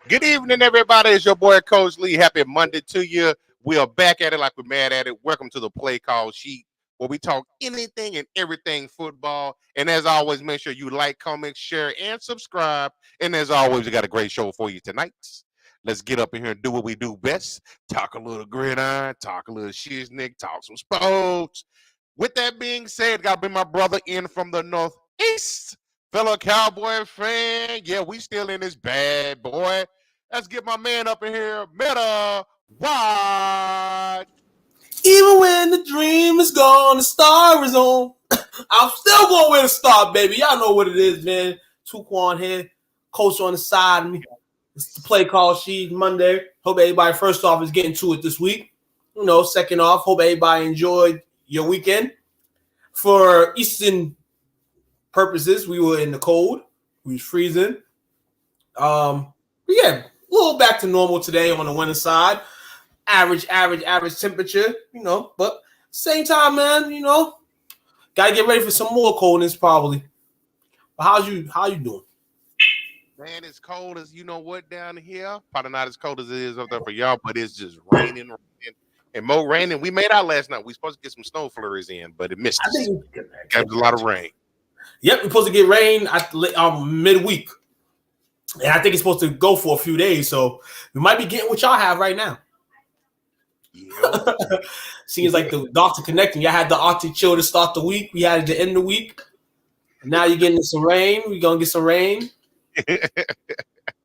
Good evening, everybody. It's your boy, Coach Lee. Happy Monday to you. We are back at it like we're mad at it. Welcome to the Play Call Sheet, where we talk anything and everything football. And as always, make sure you like, comment, share, and subscribe. And as always, we got a great show for you tonight. Let's get up in here and do what we do best. Talk a little gridiron, talk a little shiznick, talk some sports. With that being said, got to bring my brother in from the Northeast. Fellow Cowboy fan. Yeah, we still in this bad boy. Let's get my man up in here, Meta Wide. Even when the dream is gone, the star is on. I'm still going to win a star, baby. Y'all know what it is, man. Tuquan here, coach on the side of me. It's the Play Call Sheet Monday. Hope everybody, first off, is getting to it this week. You know, second off, hope everybody enjoyed your weekend. For Eastern purposes, we were in the cold. We was freezing. Yeah, a little back to normal today on the winter side. Average temperature, you know. But same time, man, you know, gotta get ready for some more coldness probably. But how you doing? Man, it's cold as you know what down here. Probably not as cold as it is up there for y'all, but it's just raining. And more raining. We made out last night. We supposed to get some snow flurries in, but it missed us. Got a lot of rain. Yep, we're supposed to get rain at midweek. And I think it's supposed to go for a few days. So we might be getting what y'all have right now. Yeah. Seems like the dots are connecting. Y'all had the Arctic chill to start the week. We had it to end the week. And now you're getting some rain. We're going to get some rain.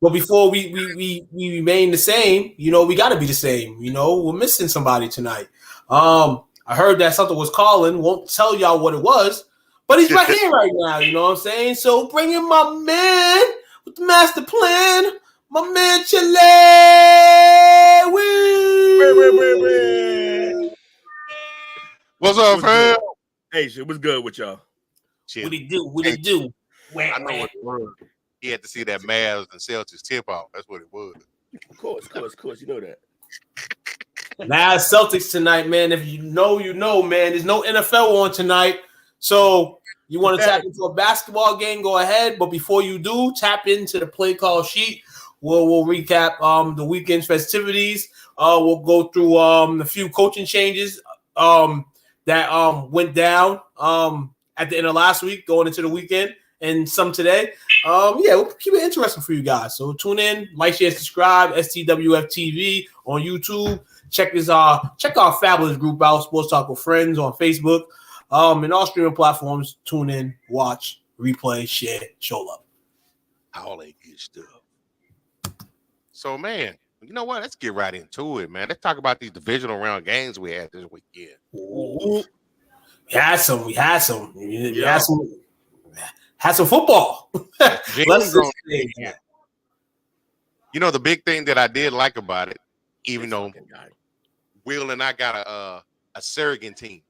But before we remain the same, you know, we got to be the same. You know, we're missing somebody tonight. I heard that something was calling. Won't tell y'all what it was. But he's right here right now. You know what I'm saying? So bring in my man with the master plan. My man Chile. What's up, fam? Hey, shit, what's good with y'all? Shit. What it do? I know what it was. He had to see that Mavs and Celtics tip off. That's what it was. Of course. You know that. Mavs Celtics tonight, man. If you know, man. There's no NFL on tonight. So you want to tap into a basketball game, go ahead. But before you do, tap into the Play Call Sheet. We'll recap the weekend's festivities. We'll go through a few coaching changes that went down at the end of last week, going into the weekend, and some today. We'll keep it interesting for you guys. So tune in, like, share, subscribe. STWF TV on YouTube. Check our fabulous group out, Sports Talk with Friends on Facebook. And all streaming platforms. Tune in, watch, replay, share, show love. All that good stuff. So, man, You know what? Let's get right into it, man. Let's talk about these divisional round games we had this weekend. We had some. Had some football. Let's just say that. You know, the big thing that I did like about it, even though Will and I got a surrogate team.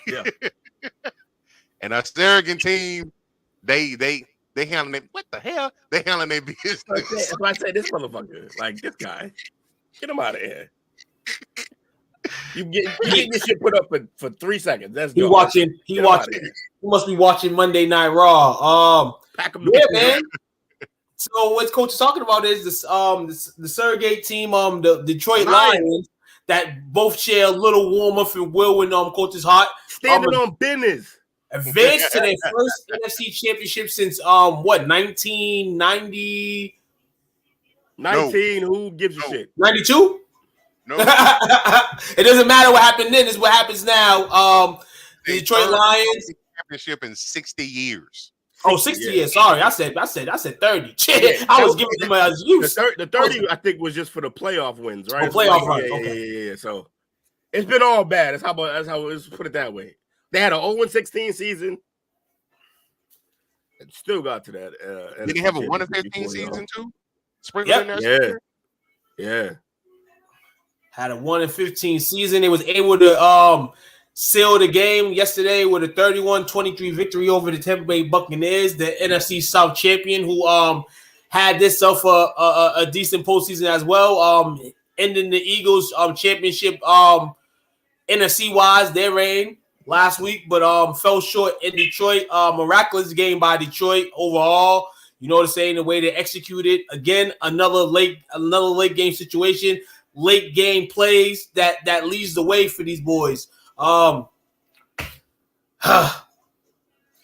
Yeah. And our surrogate team, they handling it. What the hell? They handling their business. That's why I say this motherfucker, like this guy, get him out of here. You get this shit put up for 3 seconds. That's He must be watching Monday Night Raw. Pack him man. So what coach is talking about is this the surrogate team, the Detroit Lions, that both share a little warm up and Will when coach's hot. Standing on business. Advanced to their first NFC championship since 1990. 19. No. Who gives a shit? 92. No. It doesn't matter what happened then. It's what happens now. The Detroit Lions championship in 60 years. Oh, 60 years. Sorry, I said 30. I was giving them a use. The 30, I think, was just for the playoff wins, right? Oh, playoff runs. Okay. Yeah. So it's been all bad. That's how let's put it that way. They had an 0-16 season and still got to that. Did they have a 1-15 season too? Sprinkled in there. Yeah. Had a 1-15 season. They was able to seal the game yesterday with a 31-23 victory over the Tampa Bay Buccaneers, the NFC South champion, who had this self a decent postseason as well. Ending the Eagles championship NFC wise, their reign last week, but fell short in Detroit. Miraculous game by Detroit overall. You know what I'm saying? The way they executed. Again, another late game situation, late game plays that leads the way for these boys.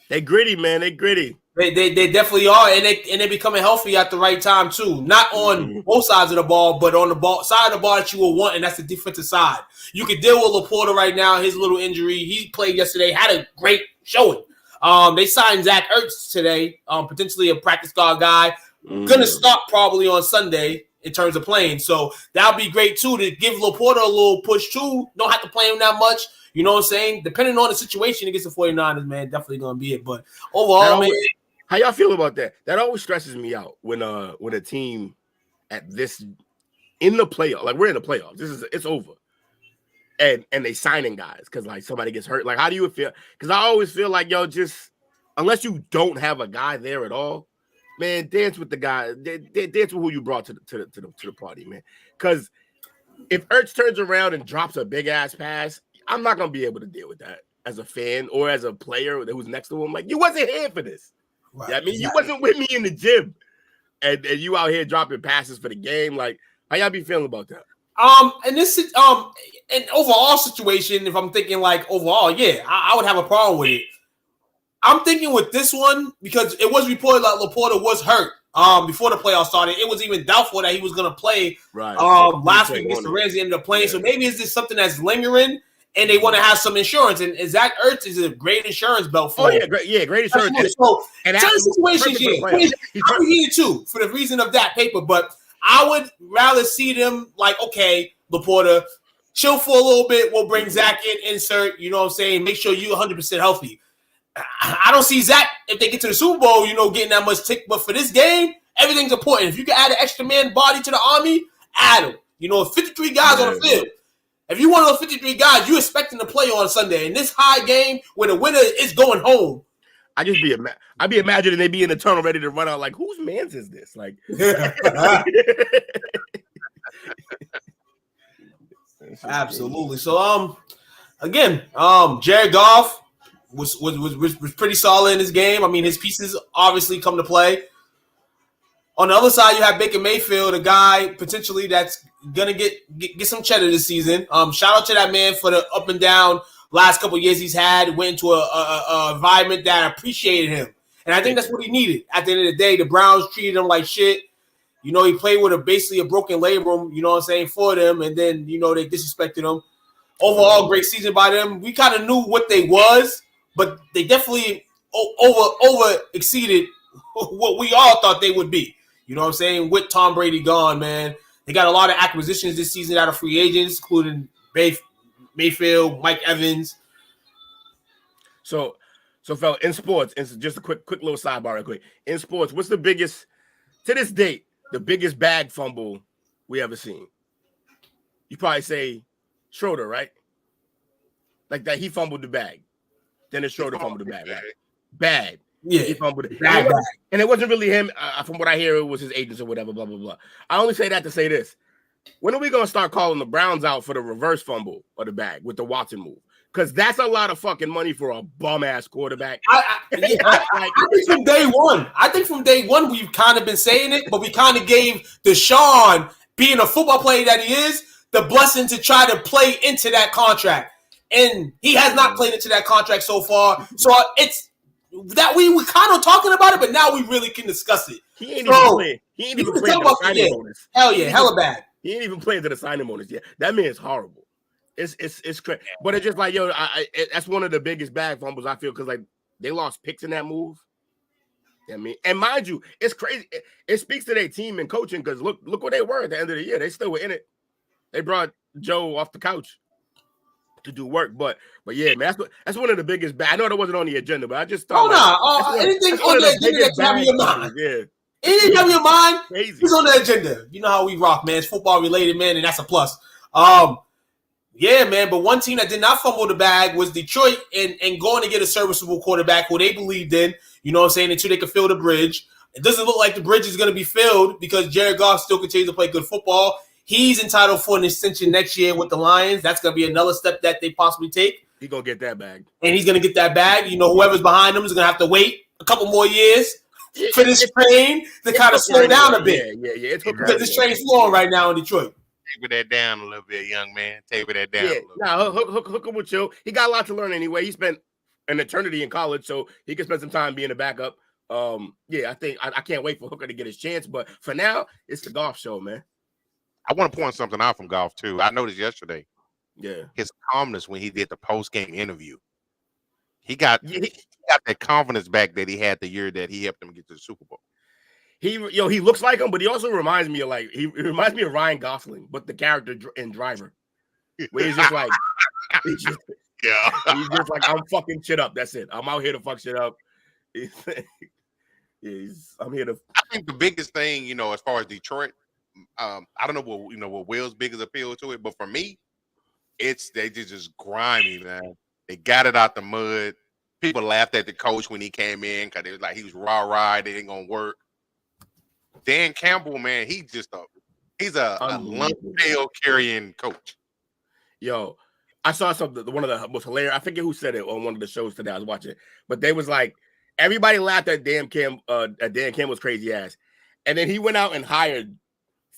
They gritty, man. They gritty. They definitely are, and they're becoming healthy at the right time too. Not on both sides of the ball, but on the side of the ball that you will want, and that's the defensive side. You can deal with Laporta right now. His little injury, he played yesterday, had a great showing. They signed Zach Ertz today, potentially a practice squad guy. Gonna start probably on Sunday in terms of playing, so that'll be great too to give Laporta a little push too. Don't have to play him that much. You know what I'm saying? Depending on the situation against the 49ers, man, definitely gonna be it. But overall, man. How y'all feel about that? That always stresses me out when a team at this in the playoff, like we're in the playoffs. It's over, and they signing guys because like somebody gets hurt. Like, how do you feel? Because I always feel like just unless you don't have a guy there at all, man, dance with the guy. Dance with who you brought to the party, man. Because if Ertz turns around and drops a big ass pass, I'm not gonna be able to deal with that as a fan or as a player who's next to him. Like, you wasn't here for this. Right. Yeah, I mean, you wasn't with me in the gym, and you out here dropping passes for the game. Like, how y'all be feeling about that? And this an overall situation, if I'm thinking like overall, yeah, I would have a problem with it. I'm thinking with this one because it was reported that Laporta was hurt before the playoffs started. It was even doubtful that he was going to play last week against the Rams. He ended up playing, so maybe it's just something that's lingering. And they want to have some insurance, and Zach Ertz is a great insurance belt for. Oh yeah, great insurance. So, certain situations, I'm here too for the reason of that paper. But I would rather see them like, okay, Laporta, chill for a little bit. We'll bring Zach in, insert. You know what I'm saying? Make sure you're 100% healthy. I don't see Zach if they get to the Super Bowl, getting that much tick. But for this game, everything's important. If you can add an extra man body to the army, add him. 53 guys on the field. If you one of those 53 guys, you expecting to play on Sunday in this high game where the winner is going home. I'd be imagining they be in the tunnel ready to run out. Like, whose man's is this? Like, absolutely. So, again, Jared Goff was pretty solid in this game. I mean, his pieces obviously come to play. On the other side, you have Baker Mayfield, a guy potentially that's gonna get some cheddar this season. Shout out to that man for the up and down last couple of years he's had. Went into a environment that appreciated him, and I think that's what he needed. At the end of the day, the Browns treated him like shit. He played with basically a broken labrum. You know what I'm saying, for them, and then they disrespected him. Overall, great season by them. We kind of knew what they was, but they definitely over exceeded what we all thought they would be. You know what I'm saying? With Tom Brady gone, man, They got a lot of acquisitions this season out of free agents, including Mayfield, Mike Evans. So fella, in sports, and just a quick little sidebar real quick. In sports, what's the biggest, to this date, the biggest bag fumble we ever seen? You probably say Schroeder, right? Like that, he fumbled the bag. Dennis Schroeder fumbled the bag, right? Bad. Yeah. He fumbled it. Bad. And it wasn't really him. From what I hear, it was his agents or whatever, blah, blah, blah. I only say that to say this. When are we going to start calling the Browns out for the reverse fumble of the bag with the Watson move? Because that's a lot of fucking money for a bum-ass quarterback. I think from day one. I think from day one we've kind of been saying it, but we kind of gave Deshaun, being a football player that he is, the blessing to try to play into that contract. And he has not played into that contract so far. So it's that we were kind of talking about it, but now we really can discuss it. He ain't even playing. He ain't even playing the signing bonus. Hell yeah, hella bad. He ain't even playing to the signing bonus yet. That man is horrible. It's crazy. But it's just like, yo, that's one of the biggest bag fumbles I feel, because like they lost picks in that move. I mean, and mind you, it's crazy. It speaks to their team and coaching, because look what they were at the end of the year. They still were in it. They brought Joe off the couch to do work, but yeah, man, that's one of the biggest. I know that wasn't on the agenda, but I just thought. Anything on the agenda that you have in your mind? Yeah, anything you have in your mind? Crazy. It's on the agenda. You know how we rock, man. It's football related, man, and that's a plus. Yeah, man. But one team that did not fumble the bag was Detroit, and going to get a serviceable quarterback who they believed in. You know what I'm saying? Until they could fill the bridge. It doesn't look like the bridge is going to be filled because Jared Goff still continues to play good football. He's entitled for an extension next year with the Lions. That's going to be another step that they possibly take. He's going to get that bag. And he's going to get that bag. You know, whoever's behind him is going to have to wait a couple more years for this train to kind of slow down a bit. Yeah. Because this train's flowing right now in Detroit. Taper that down a little bit, young man. Taper that down a little bit. Nah, hook him with Chill. He got a lot to learn anyway. He spent an eternity in college, so he can spend some time being a backup. I think I can't wait for Hooker to get his chance. But for now, it's the Goff show, man. I want to point something out from Goff too. I noticed yesterday. Yeah, his calmness when he did the post-game interview. He got that confidence back that he had the year that he helped him get to the Super Bowl. He looks like him, but he also reminds me of Ryan Gosling, but the character in Driver, where he's just like, he's just like, I'm fucking shit up. That's it. I'm out here to fuck shit up. I'm here to. I think the biggest thing, as far as Detroit, I don't know what Will's biggest appeal to it, but for me, they just grimy, man. They got it out the mud. People laughed at the coach when he came in because it was like he was rah-rah, they ain't gonna work. Dan Campbell, man, he's a lump tail carrying coach. Yo, I saw something. One of the most hilarious. I forget who said it on one of the shows today. I was watching, but they was like, everybody laughed at Dan Campbell's crazy ass, and then he went out and hired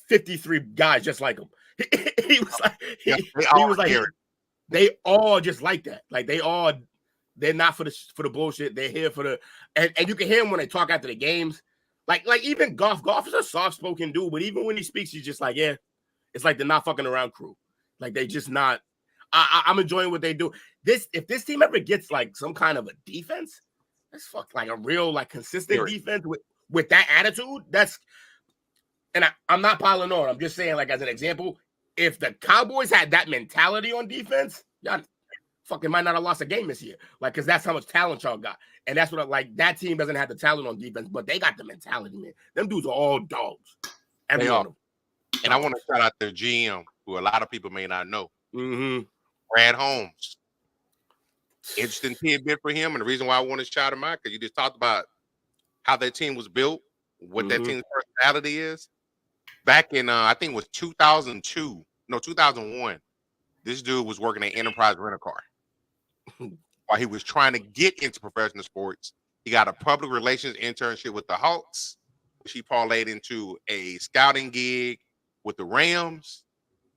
53 guys just like him. He was like, they all just like that. Like they're not for the bullshit. They're here for the and you can hear them when they talk after the games. Like even Goff is a soft-spoken dude, but even when he speaks, he's just like, yeah, it's like the not fucking around crew. Like they just not. I'm enjoying what they do. If this team ever gets like some kind of a defense, that's like a real like consistent defense with that attitude. And I'm not piling on. I'm just saying, like as an example, if the Cowboys had that mentality on defense, y'all fucking might not have lost a game this year. Like, because that's how much talent y'all got. And that's what that team doesn't have the talent on defense, but they got the mentality, man. Them dudes are all dogs. Every one of them. And I want to shout out their GM, who a lot of people may not know. Mm-hmm. Brad Holmes. Interesting tidbit for him. And the reason why I want to shout him out, because you just talked about how that team was built, what that team's personality is. Back in, I think it was 2001, this dude was working at Enterprise Rent-A-Car. While he was trying to get into professional sports, he got a public relations internship with the Hawks, which he parlayed into a scouting gig with the Rams,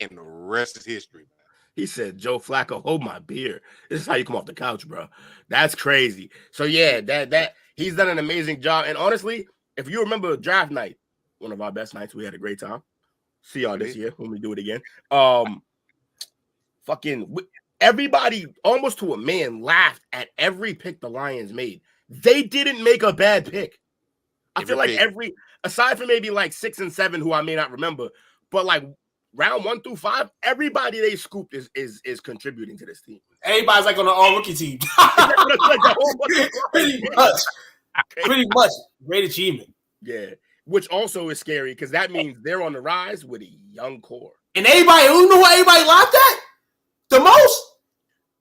and the rest is history. He said, Joe Flacco, hold my beer. This is how you come off the couch, bro. That's crazy. So, yeah, that he's done an amazing job. And honestly, if you remember draft night, one of our best nights, we had a great time. See y'all this year when we do it again. Everybody, almost to a man, laughed at every pick the Lions made. They didn't make a bad pick. I feel like aside from maybe like 6 and 7, who I may not remember, But like round 1 through 5, everybody they scooped is contributing to this team. Everybody's like on the all-rookie team. Pretty much. Great achievement. Yeah. Which also is scary because that means they're on the rise with a young core. And everybody, you know what everybody laughed at? The most?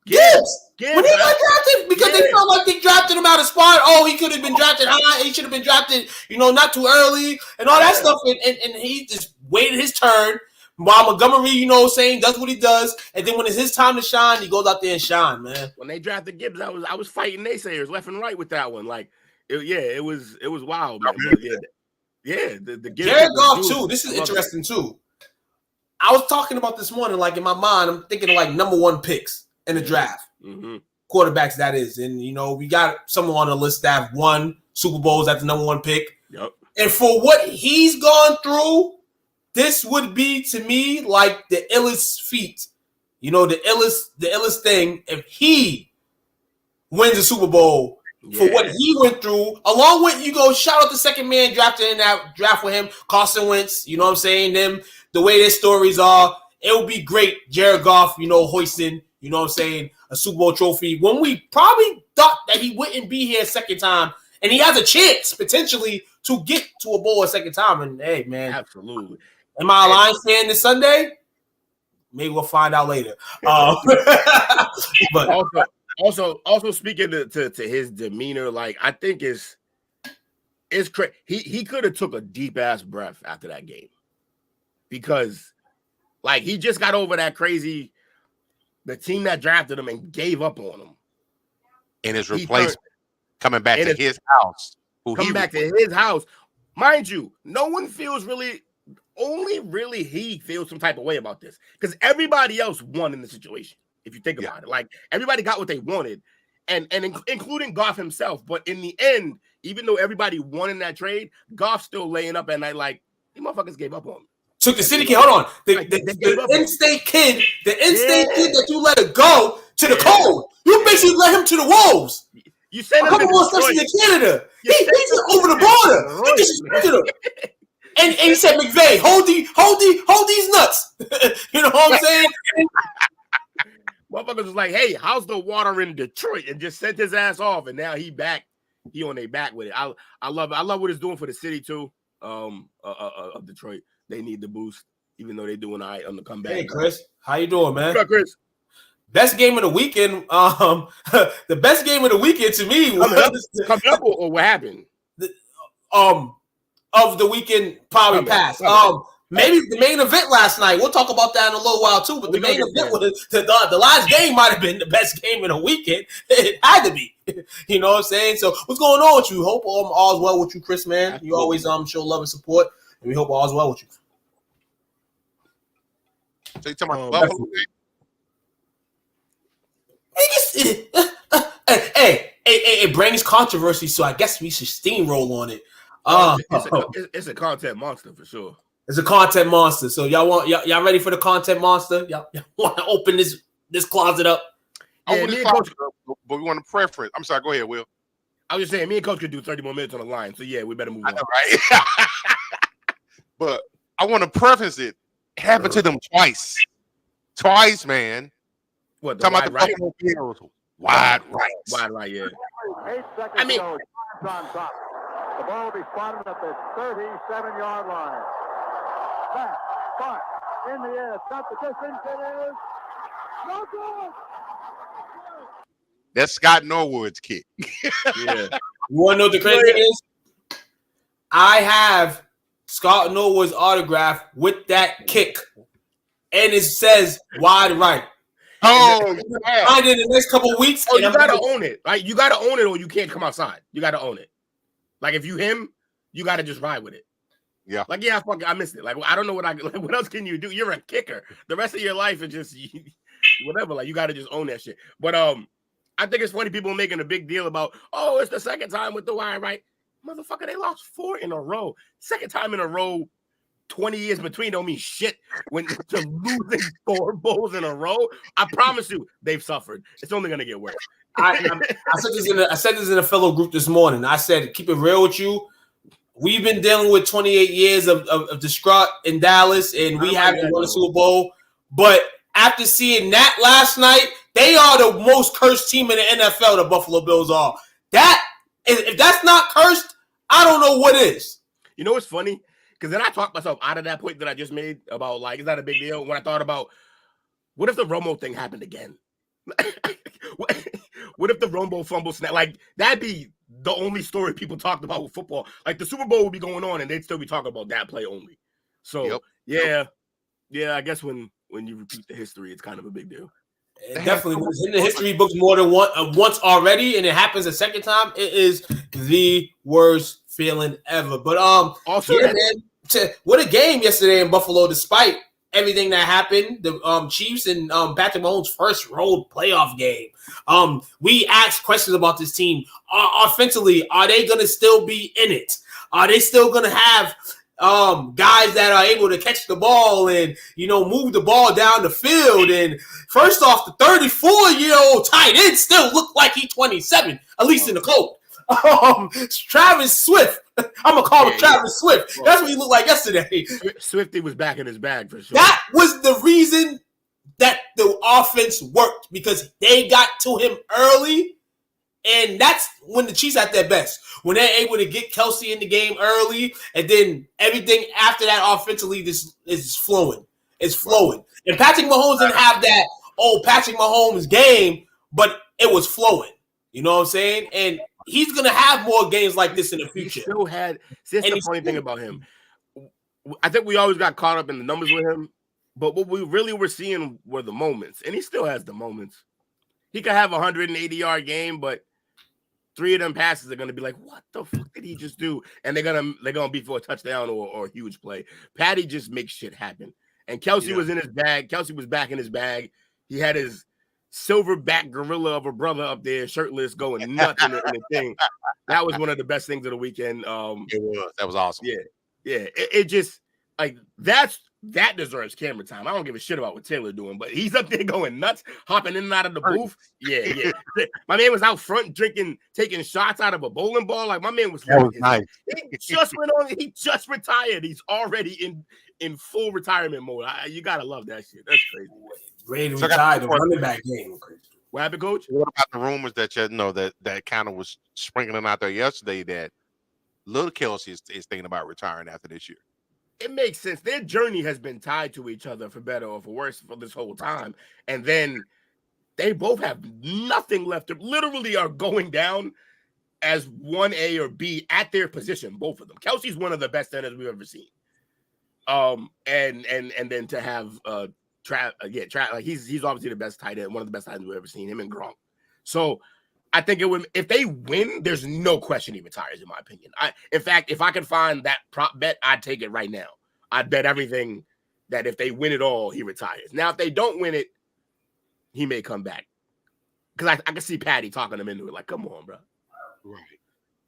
Gibbs. When he got drafted, because they felt like they drafted him out of spot. Oh, he could have been drafted high. He should have been drafted, not too early and all that stuff. And he just waited his turn while Montgomery, does what he does. And then when it's his time to shine, he goes out there and shine, man. When they drafted Gibbs, I was fighting naysayers left and right with that one. Like, it was wild, man. The Jared Goff too. This is interesting too. I was talking about this morning, like in my mind, I'm thinking of like number 1 picks in the draft. Mm-hmm. Quarterbacks, that is. And, we got someone on the list that have won Super Bowls at the number 1 pick. Yep. And for what he's gone through, this would be, to me, like the illest feat. The illest thing if he wins a Super Bowl for what he went through, along with, shout out the second man drafted in that draft with him, Carson Wentz, you know what I'm saying? The way their stories are, it would be great. Jared Goff, hoisting, you know what I'm saying, a Super Bowl trophy when we probably thought that he wouldn't be here a second time, and he has a chance potentially to get to a bowl a second time. And hey, man, absolutely. Am I a Lions fan this Sunday? Maybe we'll find out later. But also speaking to his demeanor, like I think it's crazy. He could have took a deep ass breath after that game because, like, he just got over that crazy. The team that drafted him and gave up on him, and his replacement coming back to his house. To his house, mind you. No one feels really. Only really he feels some type of way about this because everybody else won in the situation. If you think about it, like everybody got what they wanted, and including Goff himself. But in the end, even though everybody won in that trade, Goff's still laying up at night like these motherfuckers gave up on me. Took the city kid. Hold on, the in-state kid, kid that you let it go to the cold. You basically let him to the wolves. You sent him a couple more steps to Canada. He's over the border. He disrespected him. And he said, McVay, hold these nuts. You know what I'm saying? Motherfuckers was like, hey, how's the water in Detroit? And just sent his ass off. And now he back. He on their back with it. I love it. I love what it's doing for the city too. Of Detroit. They need the boost, even though they're doing all right on the comeback. Hey, Chris. How you doing, man? What's up, Chris? Best game of the weekend. The best game of the weekend to me was coming up or what happened? Of the weekend probably passed. Maybe the main event last night. We'll talk about that in a little while too. But the main event was the last game might have been the best game of the weekend. It had to be. You know what I'm saying? So what's going on with you? Hope all's well with you, Chris, man. Absolutely. You always show love and support, and we hope all's well with you. So you talking about Buffalo? Hey, it brings controversy, so I guess we should steamroll on it. It's a content monster for sure. It's a content monster. So y'all ready for the content monster? Y'all want to open this closet up? Yeah, but we want a preference. I'm sorry. Go ahead, Will. I was just saying, me and Coach could do 30 more minutes on the line. So yeah, we better move on. I know, right? But I want to preference it. It happened to them twice, man. What? Talking about the Buffalo Bills. Wide right. Wide right, yeah. 8 seconds I mean, on top. The ball will be spotted at the 37-yard line. Back, spot, in the air, stop the distance. It is no good. That's Scott Norwood's kick. Yeah. You want to know what the crazy thing is? I have Scott Norwood's autograph with that kick, and it says wide right. Oh, yeah. Find it in the next couple of weeks. Oh, you gotta own it. Like you gotta own it, or you can't come outside. You gotta own it. Like if you him, you gotta just ride with it. Yeah. Like I missed it. Like I don't know what what else can you do? You're a kicker. The rest of your life is just whatever. Like you gotta just own that shit. But I think it's funny people making a big deal about it's the second time with the wide right. Motherfucker, they lost 4 in a row. Second time in a row. 20 years between don't mean shit when to losing 4 bowls in a row. I promise you, they've suffered. It's only gonna get worse. I said this in a fellow group this morning. I said, keep it real with you. we've been dealing with 28 years of distraught in Dallas, and we haven't won a Super Bowl. But after seeing that last night, they are the most cursed team in the NFL, the Buffalo Bills are. If that's not cursed, I don't know what is. You know what's funny? Because then I talked myself out of that point that I just made about, like, is that a big deal? When I thought about, what if the Romo thing happened again? What if the Romo fumble snap? Like, that'd be the only story people talked about with football. Like, the Super Bowl would be going on, and they'd still be talking about that play only. So, yeah, I guess when you repeat the history, it's kind of a big deal. Definitely, when it's in the history books more than once already, and it happens a second time, it is the worst feeling ever. But also, yeah, man, what a game yesterday in Buffalo, despite everything that happened. The Chiefs and Patrick Mahomes' first road playoff game. We asked questions about this team. Offensively, are they going to still be in it? Are they still going to have guys that are able to catch the ball and, move the ball down the field? And first off, the 34-year-old tight end still looked like he's 27, at least in the coat. Travis Swift. I'm going to call him Travis Swift. That's what he looked like yesterday. Swifty was back in his bag for sure. That was the reason that the offense worked, because they got to him early. And that's when the Chiefs at their best, when they're able to get Kelsey in the game early, and then everything after that offensively is flowing. It's flowing. And Patrick Mahomes didn't have that, Patrick Mahomes game, but it was flowing. You know what I'm saying? And he's going to have more games like this in the future. He still had, that's the funny thing about him. I think we always got caught up in the numbers with him, but what we really were seeing were the moments, and he still has the moments. He could have a 180-yard game, but 3 of them passes are going to be like, what the fuck did he just do? And they're gonna be for a touchdown or a huge play. Patty just makes shit happen. And Kelsey was in his bag. Kelsey was back in his bag. He had his silverback gorilla of a brother up there, shirtless, going nuts in the thing. That was one of the best things of the weekend. It was. That was awesome. Yeah. It just, like, that deserves camera time. I don't give a shit about what Taylor doing, but he's up there going nuts, hopping in and out of the booth. Yeah. My man was out front taking shots out of a bowling ball. Like, my man was nice. He just went on. He just retired. He's already in full retirement mode. You gotta love that shit. That's crazy. Ready to retire the running back game. What happened, Coach? What about the rumors that that kind of was sprinkling out there yesterday that little Kelsey is thinking about retiring after this year? It makes sense. Their journey has been tied to each other for better or for worse for this whole time. And then they both have nothing left. They literally are going down as 1A or B at their position, both of them. Kelsey's one of the best centers we've ever seen. And then to have like he's obviously the best tight end, one of the best tight ends we've ever seen, him and Gronk. So I think it would, if they win, there's no question he retires, in my opinion. In fact, if I could find that prop bet, I'd take it right now. I'd bet everything that if they win it all, he retires. Now, if they don't win it, he may come back. Because I can see Patty talking him into it. Like, come on, bro. Right.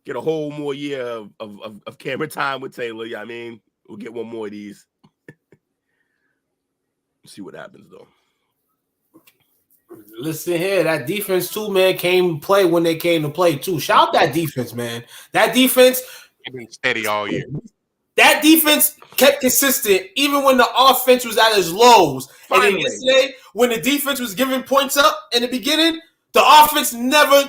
Get a whole more year of camera time with Taylor. Yeah, I mean, we'll get one more of these. See what happens, though. Listen here, that defense too, man, came to play when they came to play too. Shout out that defense, man. That defense been steady all year. That defense kept consistent even when the offense was at its lows. Finally. And then yesterday, when the defense was giving points up in the beginning, the offense never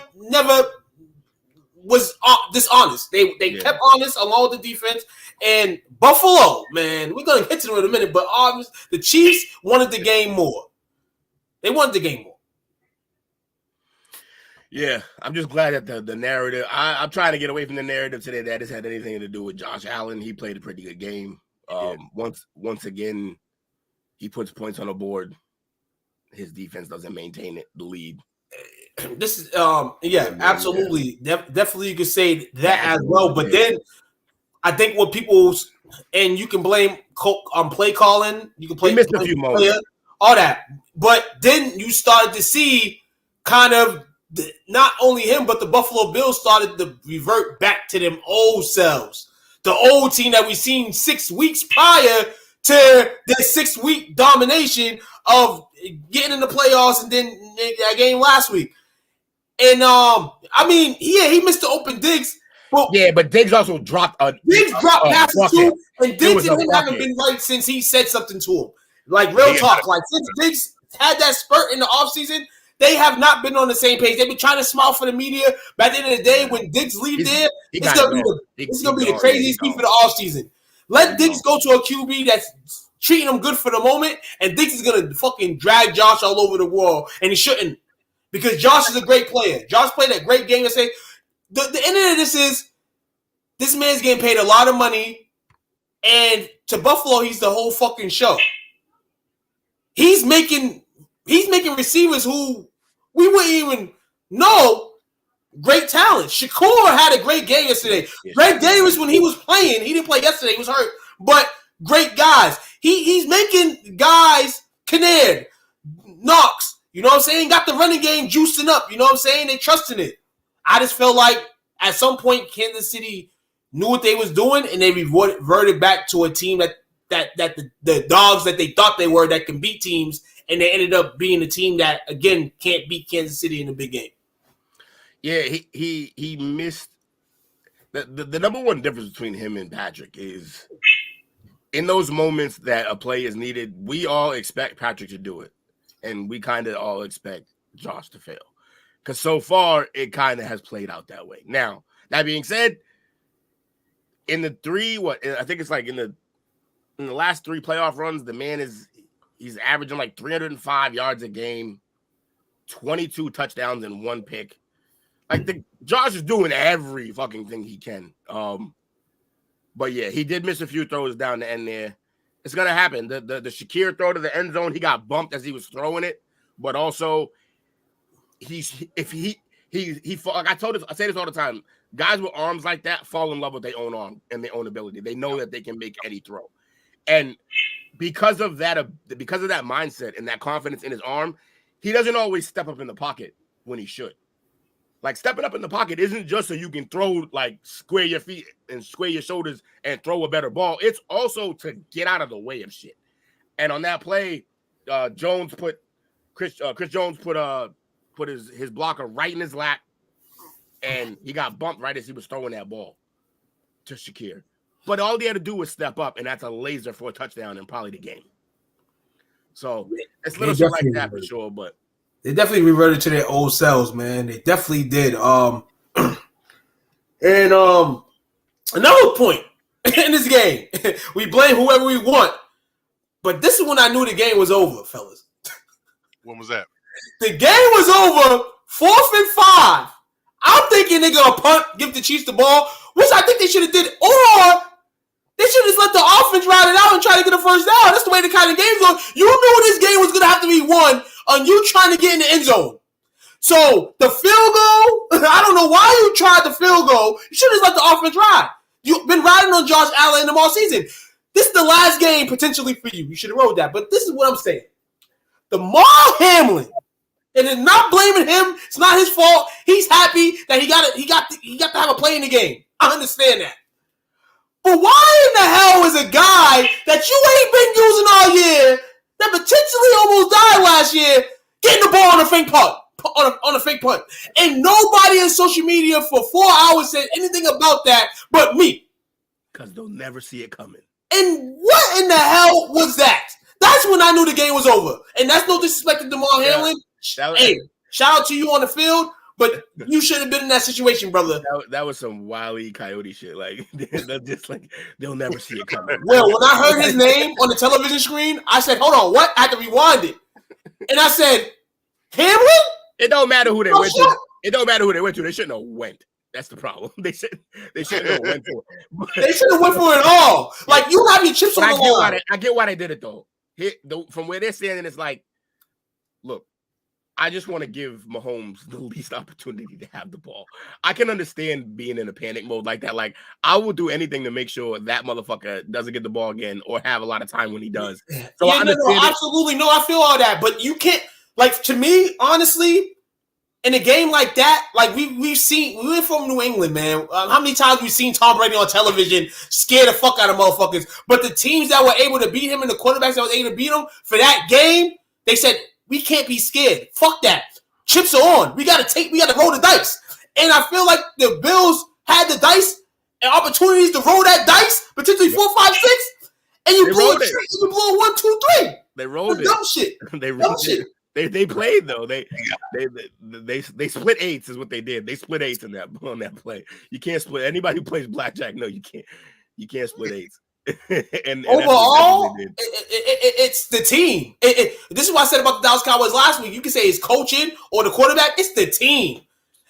was dishonest. They kept honest along with the defense. And Buffalo, man, we're gonna get to them in a minute, but the Chiefs wanted the game more. They wanted the game more. Yeah, I'm just glad that the narrative. I'm trying to get away from the narrative today that this had anything to do with Josh Allen. He played a pretty good game. Once again, he puts points on the board. His defense doesn't maintain the lead. This is absolutely. Definitely you could say that as well. But then I think what people, and you can blame play calling. You can play. He missed a few moments. All that. But then you started to see kind of not only him, but the Buffalo Bills started to revert back to them old selves. The old team that we seen 6 weeks prior to the 6-week domination of getting in the playoffs and then that game last week. And, he missed the open digs. but Diggs also dropped passes too, and Diggs and him bucket. haven't been right since he said something to him. Like real talk, like since Diggs had that spurt in the offseason, they have not been on the same page. They've been trying to smile for the media, but at the end of the day, when Diggs leaves there, it's gonna be the craziest piece for the offseason. Let Diggs go to a QB that's treating him good for the moment, and Diggs is gonna fucking drag Josh all over the wall, and he shouldn't, because Josh is a great player. Josh played a great game. The end of this is this man's getting paid a lot of money, and to Buffalo, he's the whole fucking show. He's making receivers who we wouldn't even know great talent. Shakur had a great game yesterday. Greg Davis, when he was playing, he didn't play yesterday. He was hurt. But great guys. He's making guys, Kinnaird, Knox, you know what I'm saying? Got the running game juicing up. You know what I'm saying? They trusting it. I just felt like at some point Kansas City knew what they was doing, and they reverted back to a team that the dogs that they thought they were that can beat teams, and they ended up being a team that, again, can't beat Kansas City in the big game. Yeah, he missed the number one difference between him and Patrick is in those moments that a play is needed, we all expect Patrick to do it, and we kind of all expect Josh to fail. Because so far, it kind of has played out that way. Now, that being said, in the I think it's like in the last 3 playoff runs, the man he's averaging like 305 yards a game, 22 touchdowns and 1 pick. Like Josh is doing every fucking thing he can. But yeah, he did miss a few throws down the end there. It's gonna happen. The Shakir throw to the end zone, he got bumped as he was throwing it, but also I say this all the time. Guys with arms like that fall in love with their own arm and their own ability. They know that they can make any throw. And because of that mindset and that confidence in his arm, he doesn't always step up in the pocket when he should. Like, stepping up in the pocket isn't just so you can throw, like, square your feet and square your shoulders and throw a better ball. It's also to get out of the way of shit. And on that play, Chris Jones put his blocker right in his lap, and he got bumped right as he was throwing that ball to Shakir. But all he had to do was step up, and that's a laser for a touchdown and probably the game. So it's little shit like that for sure, but they definitely reverted to their old selves, man. They definitely did. And another point in this game, we blame whoever we want, but this is when I knew the game was over, fellas. When was that? The game was over, 4th and 5. I'm thinking they're gonna punt, give the Chiefs the ball, which I think they should have did, or they should have just let the offense ride it out and try to get a first down. That's the way the kind of game's going. You knew this game was gonna have to be won on you trying to get in the end zone. So the field goal, I don't know why you tried the field goal. You should have let the offense ride. You've been riding on Josh Allen them all season. This is the last game potentially for you. You should have rode that. But this is what I'm saying. Damar Hamlin, and it's not blaming him. It's not his fault. He's happy that he got to have a play in the game. I understand that. But why in the hell is a guy that you ain't been using all year, that potentially almost died last year, getting the ball on a fake punt? On a fake punt. And nobody in social media for 4 hours said anything about that but me. Because they'll never see it coming. And what in the hell was that? That's when I knew the game was over. And that's no disrespect to Damar Hamlin. Hey, shout out to you on the field, but you should have been in that situation, brother. That was some Wile E. Coyote shit. Like, they're just like, they'll never see it coming. Well, when I heard his name on the television screen, I said, hold on, what? I had to rewind it. And I said, Hamlin? It don't matter who they went to. It don't matter who they went to. They shouldn't have went. That's the problem. They shouldn't have went for it. They should have went for it all. Like, you have your chips on the line. I get why they did it, though. From where they're standing, it's like, look, I just want to give Mahomes the least opportunity to have the ball. I can understand being in a panic mode like that. Like, I will do anything to make sure that motherfucker doesn't get the ball again or have a lot of time when he does. So yeah, absolutely. No, I feel all that. But you can't, like, to me, honestly, in a game like that, like we're from New England, man. How many times we've seen Tom Brady on television scare the fuck out of motherfuckers? But the teams that were able to beat him and the quarterbacks that were able to beat him for that game, they said, we can't be scared. Fuck that. Chips are on. We gotta roll the dice. And I feel like the Bills had the dice and opportunities to roll that dice, potentially 4, 5, 6, and you blew it. You blew 1, 2, 3. They rolled it. Dumb shit. They rolled it. They played though. They split eights is what they did. They split eights on that play. You can't split anybody who plays blackjack. No, you can't. You can't split eights. and overall, it's the team. This is what I said about the Dallas Cowboys last week. You can say it's coaching or the quarterback. It's the team.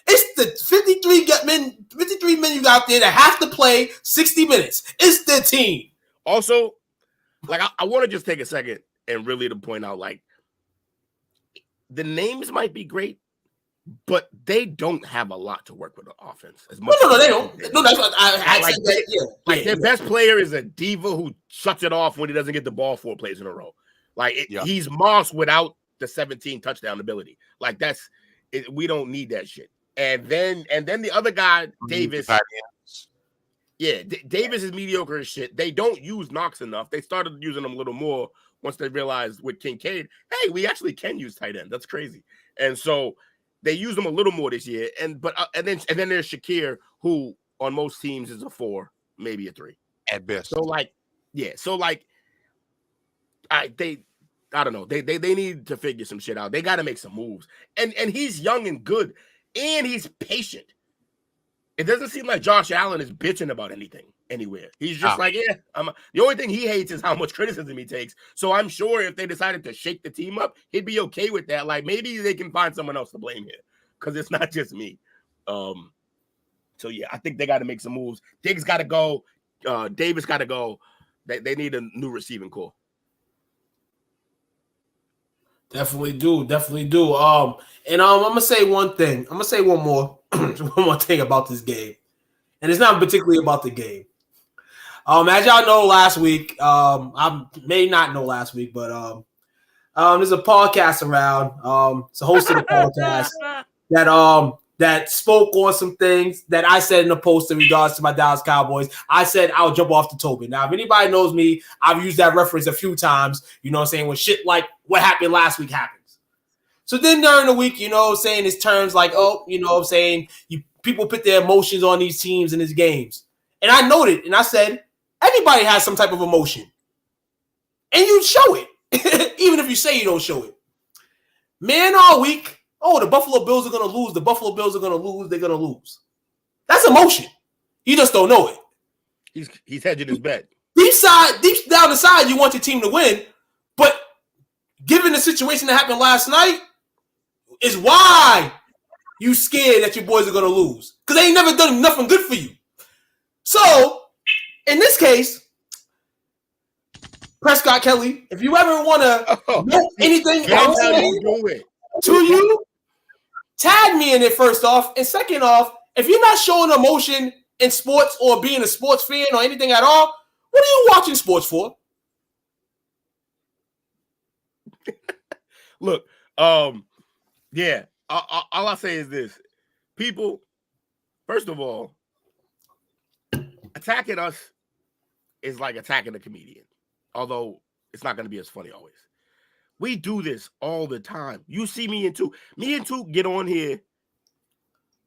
It's the 53 men you got there that have to play 60 minutes. It's the team. Also, like I want to just take a second and really to point out, like, the names might be great, but they don't have a lot to work with the offense. As much no, they don't. No, that's what I said. That, their best player is a diva who shuts it off when he doesn't get the ball 4 plays in a row. Like he's Moss without the 17 touchdown ability. Like we don't need that shit. And then the other guy, Davis. Yeah, Davis is mediocre as shit. They don't use Knox enough. They started using him a little more once they realized with Kincaid, hey, we actually can use tight end. That's crazy. And so they used him a little more this year. And then there's Shakir, who on most teams is a 4, maybe a 3 at best. So I don't know. They need to figure some shit out. They got to make some moves. And he's young and good, and he's patient. It doesn't seem like Josh Allen is bitching about anything anywhere. He's just like, the only thing he hates is how much criticism he takes. So I'm sure if they decided to shake the team up, he'd be okay with that. Like, maybe they can find someone else to blame here because it's not just me. So yeah, I think they got to make some moves. Diggs got to go. Davis got to go. They need a new receiving core. Definitely do. And I'm gonna say one thing. I'm gonna say one more thing about this game, and it's not particularly about the game. As y'all know, last week, I may not know last week, but there's a podcast around. It's a host of the podcast that spoke on some things that I said in a post in regards to my Dallas Cowboys. I said I'll jump off the Tobin. Now, if anybody knows me, I've used that reference a few times, you know what I'm saying, when shit like what happened last week happens. So then during the week, you know what I'm saying, it's terms like, you know what I'm saying, people put their emotions on these teams and these games. And I noted, and I said, everybody has some type of emotion. And you show it, even if you say you don't show it. Man, all week, the Buffalo Bills are going to lose. The Buffalo Bills are going to lose. They're going to lose. That's emotion. You just don't know it. He's hedging his bet. Deep down the side, you want your team to win. But given the situation that happened last night, is why you scared that your boys are going to lose. Because they ain't never done nothing good for you. So, in this case, Prescott Kelly, if you ever want to know anything to you, tag me in it first off. And second off, if you're not showing emotion in sports or being a sports fan or anything at all, what are you watching sports for? Look, all I say is this. People, first of all, attacking us is like attacking a comedian, although it's not going to be as funny always. We do this all the time. You see me and two get on here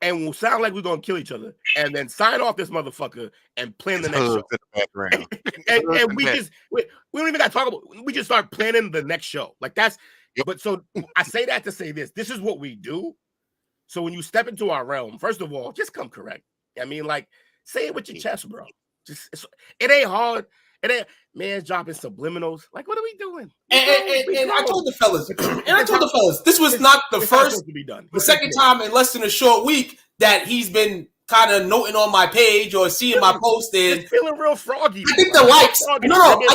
and we'll sound like we're going to kill each other and then sign off this motherfucker and plan the next show. and we don't even got to talk about it. We just start planning the next show. Like that's, but so I say that to say this is what we do. So when you step into our realm, first of all, just come correct. I mean, like, say it with your chest, bro. It ain't hard. It ain't man's dropping subliminals. Like, what are we doing? And I told the fellas, this was not the first, the second time in less than a short week that he's been kind of noting on my page or seeing my post. And feeling real froggy. I think the likes, I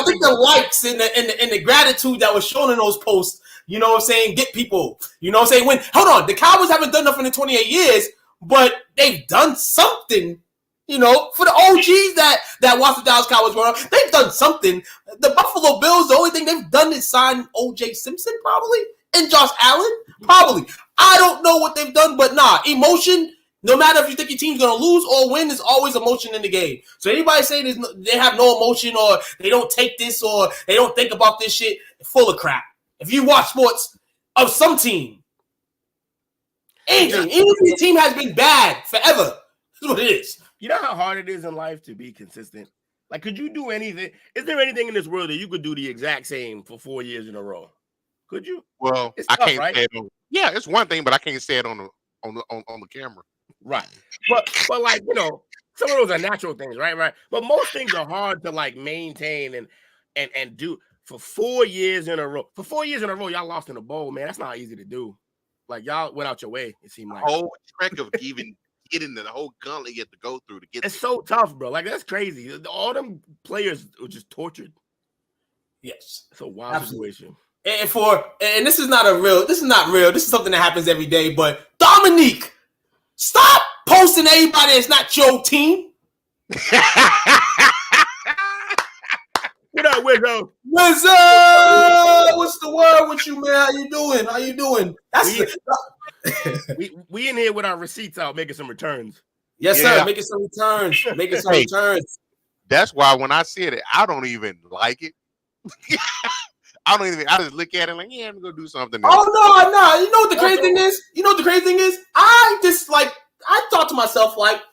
think the likes and the gratitude that was shown in those posts, you know what I'm saying, get people. You know what I'm saying? Hold on, the Cowboys haven't done nothing in 28 years, but they've done something. You know, for the OGs that watch the Dallas Cowboys growing up, they've done something. The Buffalo Bills, the only thing they've done is sign O.J. Simpson, probably, and Josh Allen, probably. I don't know what they've done, but emotion, no matter if you think your team's going to lose or win, there's always emotion in the game. So anybody saying they have no emotion or they don't take this or they don't think about this shit, full of crap. If you watch sports of some team, anything, even if your team has been bad forever, that's what it is. You know how hard it is in life to be consistent? Like, could you do anything? Is there anything in this world that you could do the exact same for 4 years in a row? Could you? Well, It's I tough, can't right? say it on. Yeah, it's one thing, but I can't say it on the camera. Right. But like, you know, some of those are natural things, right? But most things are hard to like maintain and do for 4 years in a row. For 4 years in a row, y'all lost in a bowl, man. That's not easy to do. Like y'all went out your way, it seemed like. Whole trek of even getting the whole gauntlet you have to go through to get It's so tough, bro. Like that's crazy. All them players were just tortured. Yes. It's a wild situation. And this is not real. This is something that happens every day. But Dominique, stop posting everybody that's not your team. What up, Wizzo? Wizzo, what's the word with you, man? How you doing? We in here with our receipts out, making some returns. Yes, sir. Making some returns. That's why when I said it, I don't even like it. I just look at it like, yeah, I'm gonna do something else. Oh no. You know what the crazy thing is? I thought to myself, like, maybe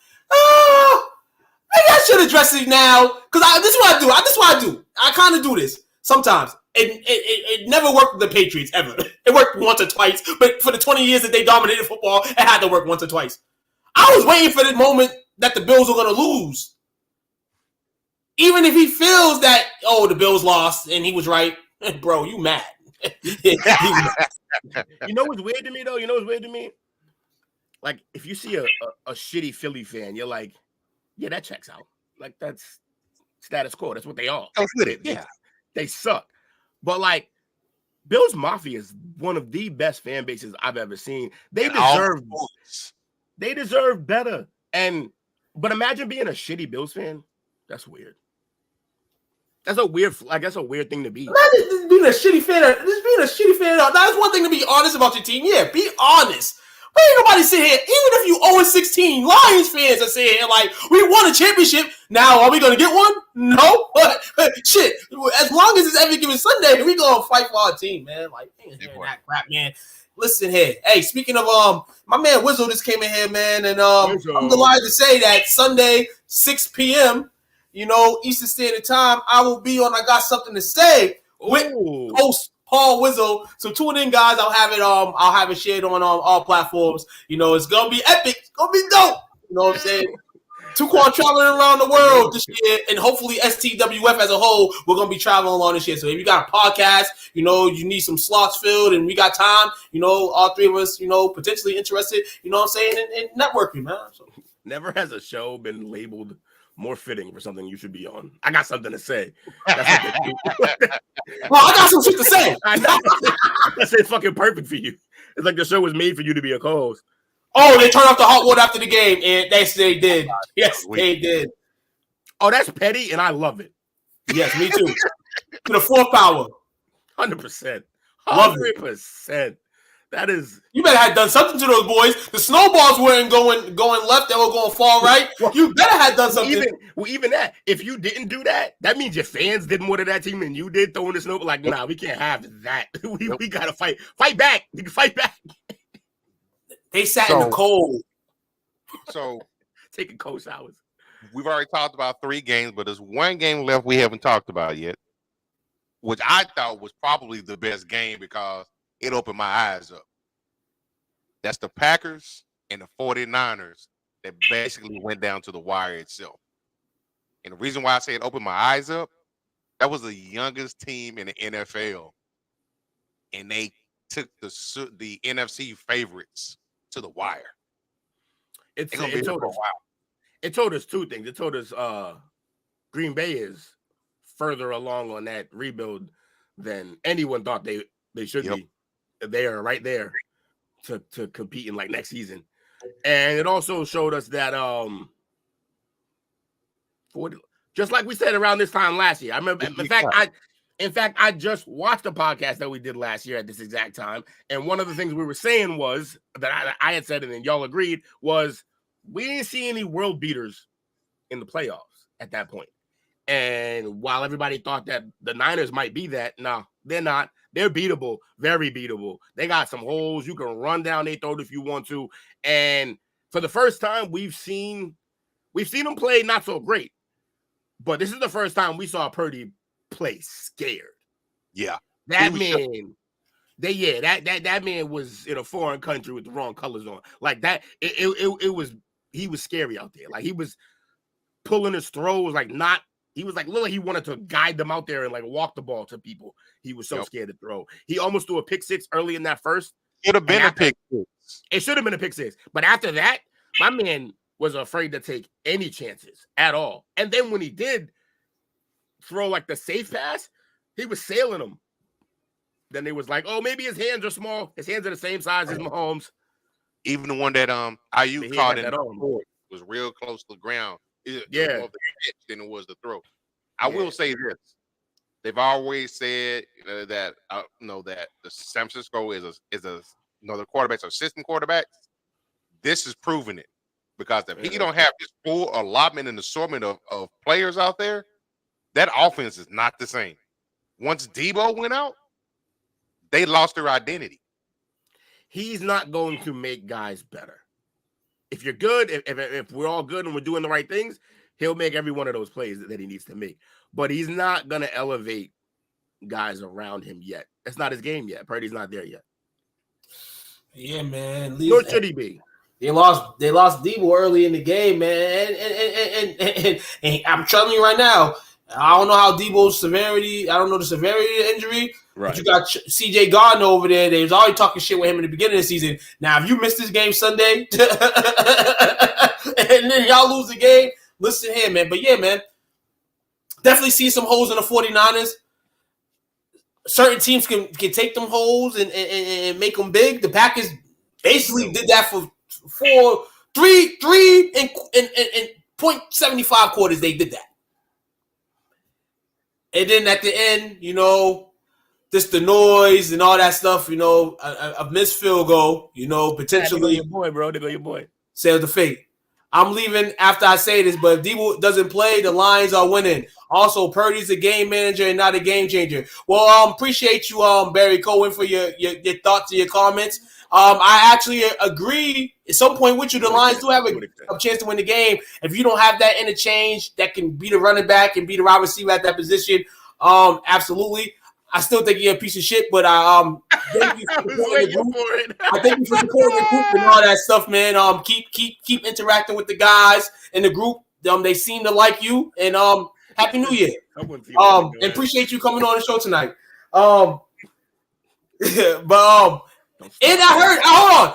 I should address it now. Because this is what I do. I kind of do this sometimes. It never worked with the Patriots ever. It worked once or twice, but for the 20 years that they dominated football, it had to work once or twice. I was waiting for the moment that the Bills were going to lose. Even if he feels that, the Bills lost and he was right, bro, you mad. You know what's weird to me, though? Like, if you see a shitty Philly fan, you're like, yeah, that checks out. Like, that's status quo. That's what they are. Go with it. Yeah. They suck. But, like, Bills Mafia is one of the best fan bases I've ever seen. They deserve better. But imagine being a shitty Bills fan. That's weird. That's a weird thing to be. Imagine just being a shitty fan. That's one thing to be honest about your team. Yeah, be honest. But ain't nobody sit here, even if you 0-16, Lions fans are sitting here like, we won a championship. Now, are we going to get one? No. But shit, as long as it's every given Sunday, we going to fight for our team, man. Like, ain't hearing that crap, man. Listen here. Hey, speaking of, my man Wizzo just came in here, man. And I'm delighted to say that Sunday, 6 p.m., Eastern Standard Time, I will be on I Got Something to Say with host Paul Wizzo. So tune in, guys. I'll have it shared on all platforms. It's gonna be epic. It's gonna be dope. You know what I'm saying? Tuquan traveling around the world this year, and hopefully STWF as a whole, we're gonna be traveling along this year. So if you got a podcast, you need some slots filled, and we got time, all three of us, potentially interested, you know what I'm saying, in networking, man. So. Never has a show been labeled more fitting for something you should be on. I got something to say. That's well, I got some shit to say. I know. That's it. Fucking perfect for you. It's like the show was made for you to be a co-host. Oh, they turned off the hot water after the game, and they did. Yes, they did. Oh, that's petty, and I love it. Yes, me too. To the fourth power. 100%. Love 100%. That is. You better have done something to those boys. The snowballs weren't going left; they were going far right. You better have done something. Even that. If you didn't do that, that means your fans did more to that team than you did throwing the snowball. Like, nah, we can't have that. We gotta fight. Fight back. You can fight back. They sat in the cold. So taking cold showers. We've already talked about 3 games, but there's one game left we haven't talked about yet, which I thought was probably the best game because it opened my eyes up. That's the Packers and the 49ers that basically went down to the wire itself. And the reason why I say it opened my eyes up, that was the youngest team in the NFL. And they took the NFC favorites to the wire. It told us 2 things. It told us Green Bay is further along on that rebuild than anyone thought they should be. They are right there to compete in like next season. And it also showed us that just like we said around this time last year. I remember in fact I just watched a podcast that we did last year at this exact time. And one of the things we were saying was that I had said it and y'all agreed was we didn't see any world beaters in the playoffs at that point. And while everybody thought that the Niners might be that, no, they're not. They're beatable, very beatable. They got some holes. You can run down their throat if you want to. And for the first time, we've seen we've seen him play not so great, but this is the first time we saw Purdy play scared. Yeah, that man. That man was in a foreign country with the wrong colors on. Like that, it was. He was scary out there. Like he was pulling his throws, like not. He was like literally he wanted to guide them out there and like walk the ball to people. He was so scared to throw. He almost threw a pick six early in that first. Should have been a pick six. It should have been a pick six. But after that, my man was afraid to take any chances at all. And then when he did throw like the safe pass, he was sailing them. Then they was like, oh, maybe his hands are small. His hands are the same size as Mahomes. Even the one that IU caught in the was real close to the ground. More of the catch than it was the throw. I will say this: they've always said that that the San Francisco is the quarterbacks are system quarterbacks. This is proving it because if he don't have this full allotment and assortment of players out there, that offense is not the same. Once Debo went out, they lost their identity. He's not going to make guys better. If you're good, if we're all good and we're doing the right things, he'll make every one of those plays that he needs to make. But he's not going to elevate guys around him yet. That's not his game yet. Purdy's not there yet. Yeah, man. Nor should he be. They lost Debo early in the game, man. And I'm telling you right now, I don't know how Debo's severity. I don't know the severity of the injury. Right. But you got C.J. Gardner over there. They was already talking shit with him in the beginning of the season. Now, if you miss this game Sunday and then y'all lose the game, listen here, man. But yeah, man, definitely see some holes in the 49ers. Certain teams can take them holes and make them big. The Packers basically did that for three and 0.75 quarters. They did that. And then at the end, just the noise and all that stuff, a missed field goal, potentially. Your boy, bro. They go your boy. Sailed the fate. I'm leaving after I say this, but if Debo doesn't play, the Lions are winning. Also, Purdy's a game manager and not a game changer. Well, appreciate you, Barry Cohen, for your thoughts and your comments. I actually agree at some point with you. The Lions do have a chance to win the game. If you don't have that interchange that can be the running back and be the wide receiver at that position, absolutely. I still think you're a piece of shit, but thank you for supporting the group. I thank you for supporting the group and all that stuff, man. Keep interacting with the guys in the group. They seem to like you, and Happy New Year. And appreciate you coming on the show tonight. And I heard, hold on,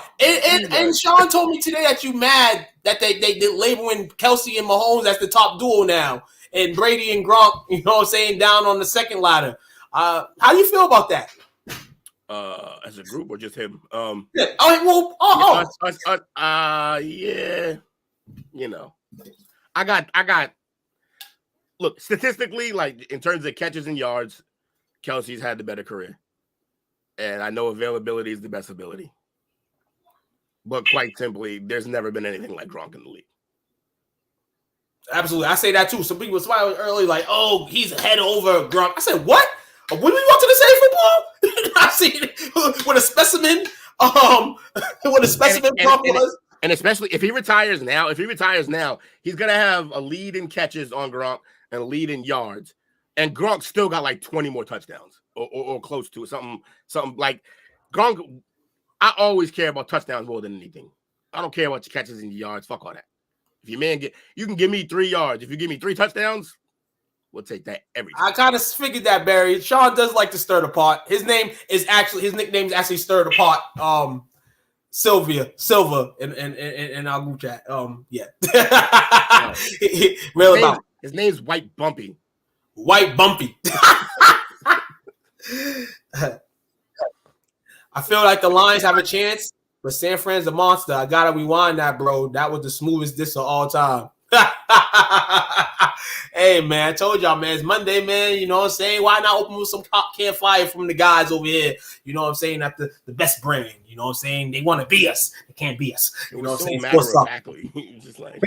and Sean told me today that you mad that they labeling Kelsey and Mahomes as the top duo now, and Brady and Gronk, down on the second ladder. How do you feel about that? As a group or just him? Yeah. I got. Look, statistically, like in terms of catches and yards, Kelsey's had the better career. And I know availability is the best ability. But quite simply, there's never been anything like Gronk in the league. Absolutely. I say that too. Some people were smiling early like, oh, he's head over Gronk. I said, what? When we went to the same football? I see what a specimen Gronk was. And especially if he retires now, he's going to have a lead in catches on Gronk and a lead in yards. And Gronk still got like 20 more touchdowns or close to it. Something like Gronk. I always care about touchdowns more than anything. I don't care about your catches and your yards. Fuck all that. If your man you can give me 3 yards. If you give me 3 touchdowns, we'll take that every time. I kind of figured that, Barry. Sean does like to stir the pot. His nickname is actually Stir the Pot. Silva in our group chat. Yeah. His name's White Bumpy. White Bumpy. I feel like the Lions have a chance, but San Fran's a monster. I gotta rewind that, bro. That was the smoothest diss of all time. Hey, man, I told y'all, man, it's Monday, man. You know what I'm saying? Why not open with some pop can fire from the guys over here? You know what I'm saying? At the best brand. You know what I'm saying? They want to be us. They can't be us. You know what I'm saying? Exactly. Just like,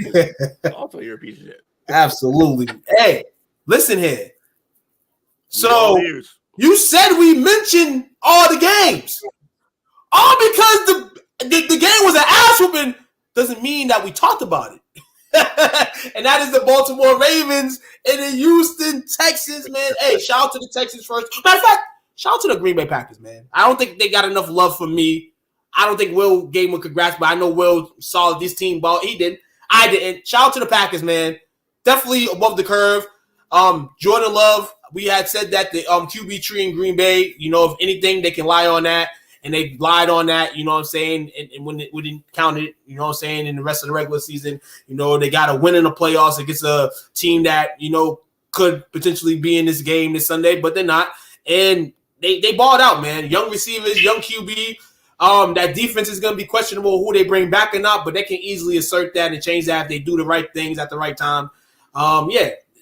also, you're a piece of shit. Absolutely. Hey, listen here. So you said we mentioned all the games. All because the game was an ass whooping doesn't mean that we talked about it. And that is the Baltimore Ravens and the Houston Texans, man. Hey, shout out to the Texans first. Matter of fact, shout out to the Green Bay Packers, man. I don't think they got enough love from me. I don't think Will gave him a congrats, but I know Will saw this team ball. He didn't. I didn't. Shout out to the Packers, man. Definitely above the curve. Jordan Love, we had said that the QB tree in Green Bay, if anything, they can lie on that. And they lied on that, you know what I'm saying? And when we didn't count it, you know what I'm saying, in the rest of the regular season, they got to win in the playoffs against a team that, could potentially be in this game this Sunday, but they're not. And they balled out, man. Young receivers, young QB. That defense is going to be questionable who they bring back or not, but they can easily assert that and change that if they do the right things at the right time.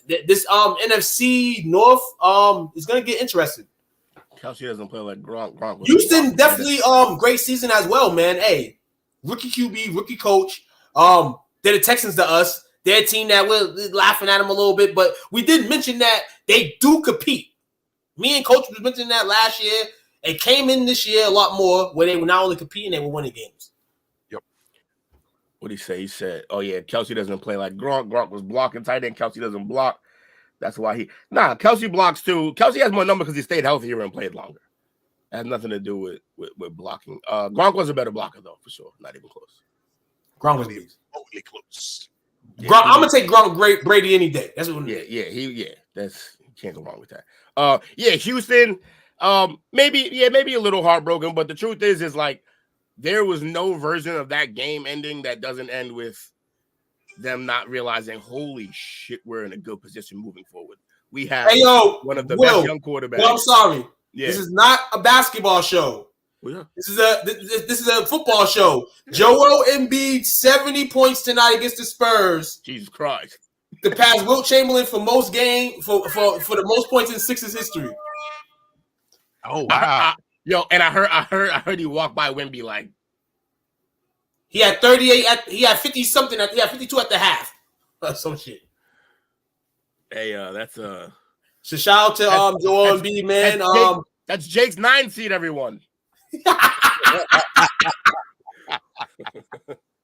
This NFC North is going to get interesting. Kelsey doesn't play like Gronk. Houston definitely great season as well, man. Hey, rookie QB, rookie coach. They're the Texans to us. They're a team that we're laughing at them a little bit, but we did mention that they do compete. Me and Coach was mentioning that last year. It came in this year a lot more where they were not only competing, they were winning games. Yep. What did he say? He said, "Oh yeah, Kelsey doesn't play like Gronk. Gronk was blocking tight end. Kelsey doesn't block. That's why Kelsey blocks too. Kelsey has more number because he stayed healthier and played longer. It has nothing to do with blocking. Gronk was a better blocker though, for sure. Not even close. Gronk was totally close. Yeah, Gronk, I'm gonna take Gronk Brady any day. That's what. That's you can't go wrong with that. Houston. Maybe a little heartbroken, but the truth is like there was no version of that game ending that doesn't end with them not realizing, holy shit, we're in a good position moving forward. We have one of the best young quarterbacks. Well, I'm sorry. Yeah. This is not a basketball show. Well, yeah. This is a football show. Joel Embiid, 70 points tonight against the Spurs. Jesus Christ. To pass Wilt Chamberlain for most game for the most points in Sixers history. Oh wow. And I heard he walk by Wemby like he had 38 he had 50 something he had 52 at the half. Some shit. Hey, that's so shout out to Joel Embiid, man. That's Jake's 9 seed, everyone.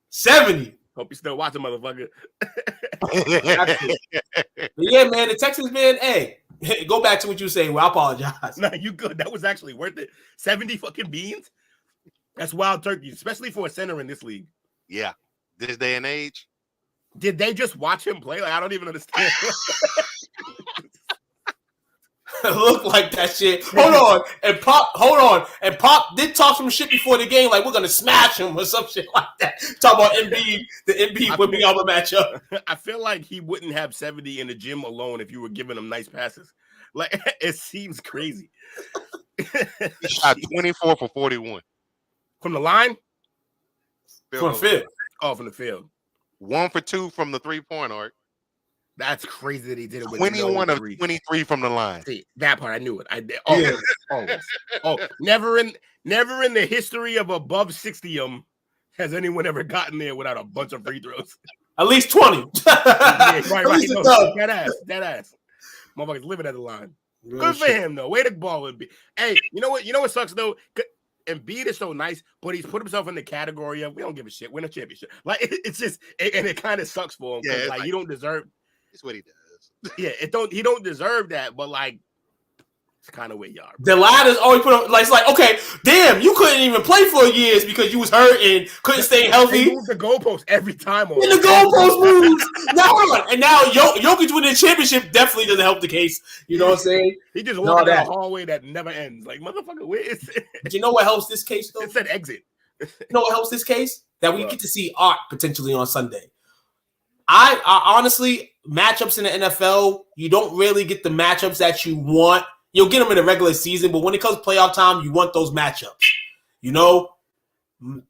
70. Hope you still watching, motherfucker. Yeah, man, the Texans, man, hey, go back to what you were saying. Well, I apologize. No, you good. That was actually worth it. 70 fucking beans? That's wild turkey, especially for a center in this league. Yeah. This day and age. Did they just watch him play? Like, I don't even understand. It looked like that shit. Hold on. And Pop did talk some shit before the game, like we're gonna smash him or some shit like that. Talk about Embiid. The Embiid would be our matchup. I feel like he wouldn't have 70 in the gym alone if you were giving him nice passes. Like it seems crazy. He shot 24 for 41. From the line? From the field. Oh, from the field. 1 for 2 from the 3-point arc. That's crazy that he did it with 21 of 23 from the line. See, that part I knew it. I did always. Oh, never in the history of above 60 has anyone ever gotten there without a bunch of free throws. At least 20. Yeah, right. No, that ass. Motherfuckers living at the line. Real good for him though. Way to ball and be. Hey, you know what sucks though? Embiid is so nice, but he's put himself in the category of we don't give a shit, win a championship. Like it's just, and it kind of sucks for him. Yeah, like you don't deserve. It's what he does. Yeah, he don't deserve that, but like it's kind of where you are. The ladder's always put on, like it's like, okay, damn, you couldn't even play for years because you was hurt and couldn't stay healthy. They move the goalpost every time. And the goalpost moves. And now Jokic winning the championship definitely doesn't help the case. You know what I'm saying? He just walked down a hallway that never ends. Like, motherfucker, where is it? But you know what helps this case, though? It said exit. You know what helps this case? That we get to see art potentially on Sunday. I honestly, matchups in the NFL, you don't really get the matchups that you want. You'll get them in the regular season, but when it comes to playoff time, you want those matchups. You know,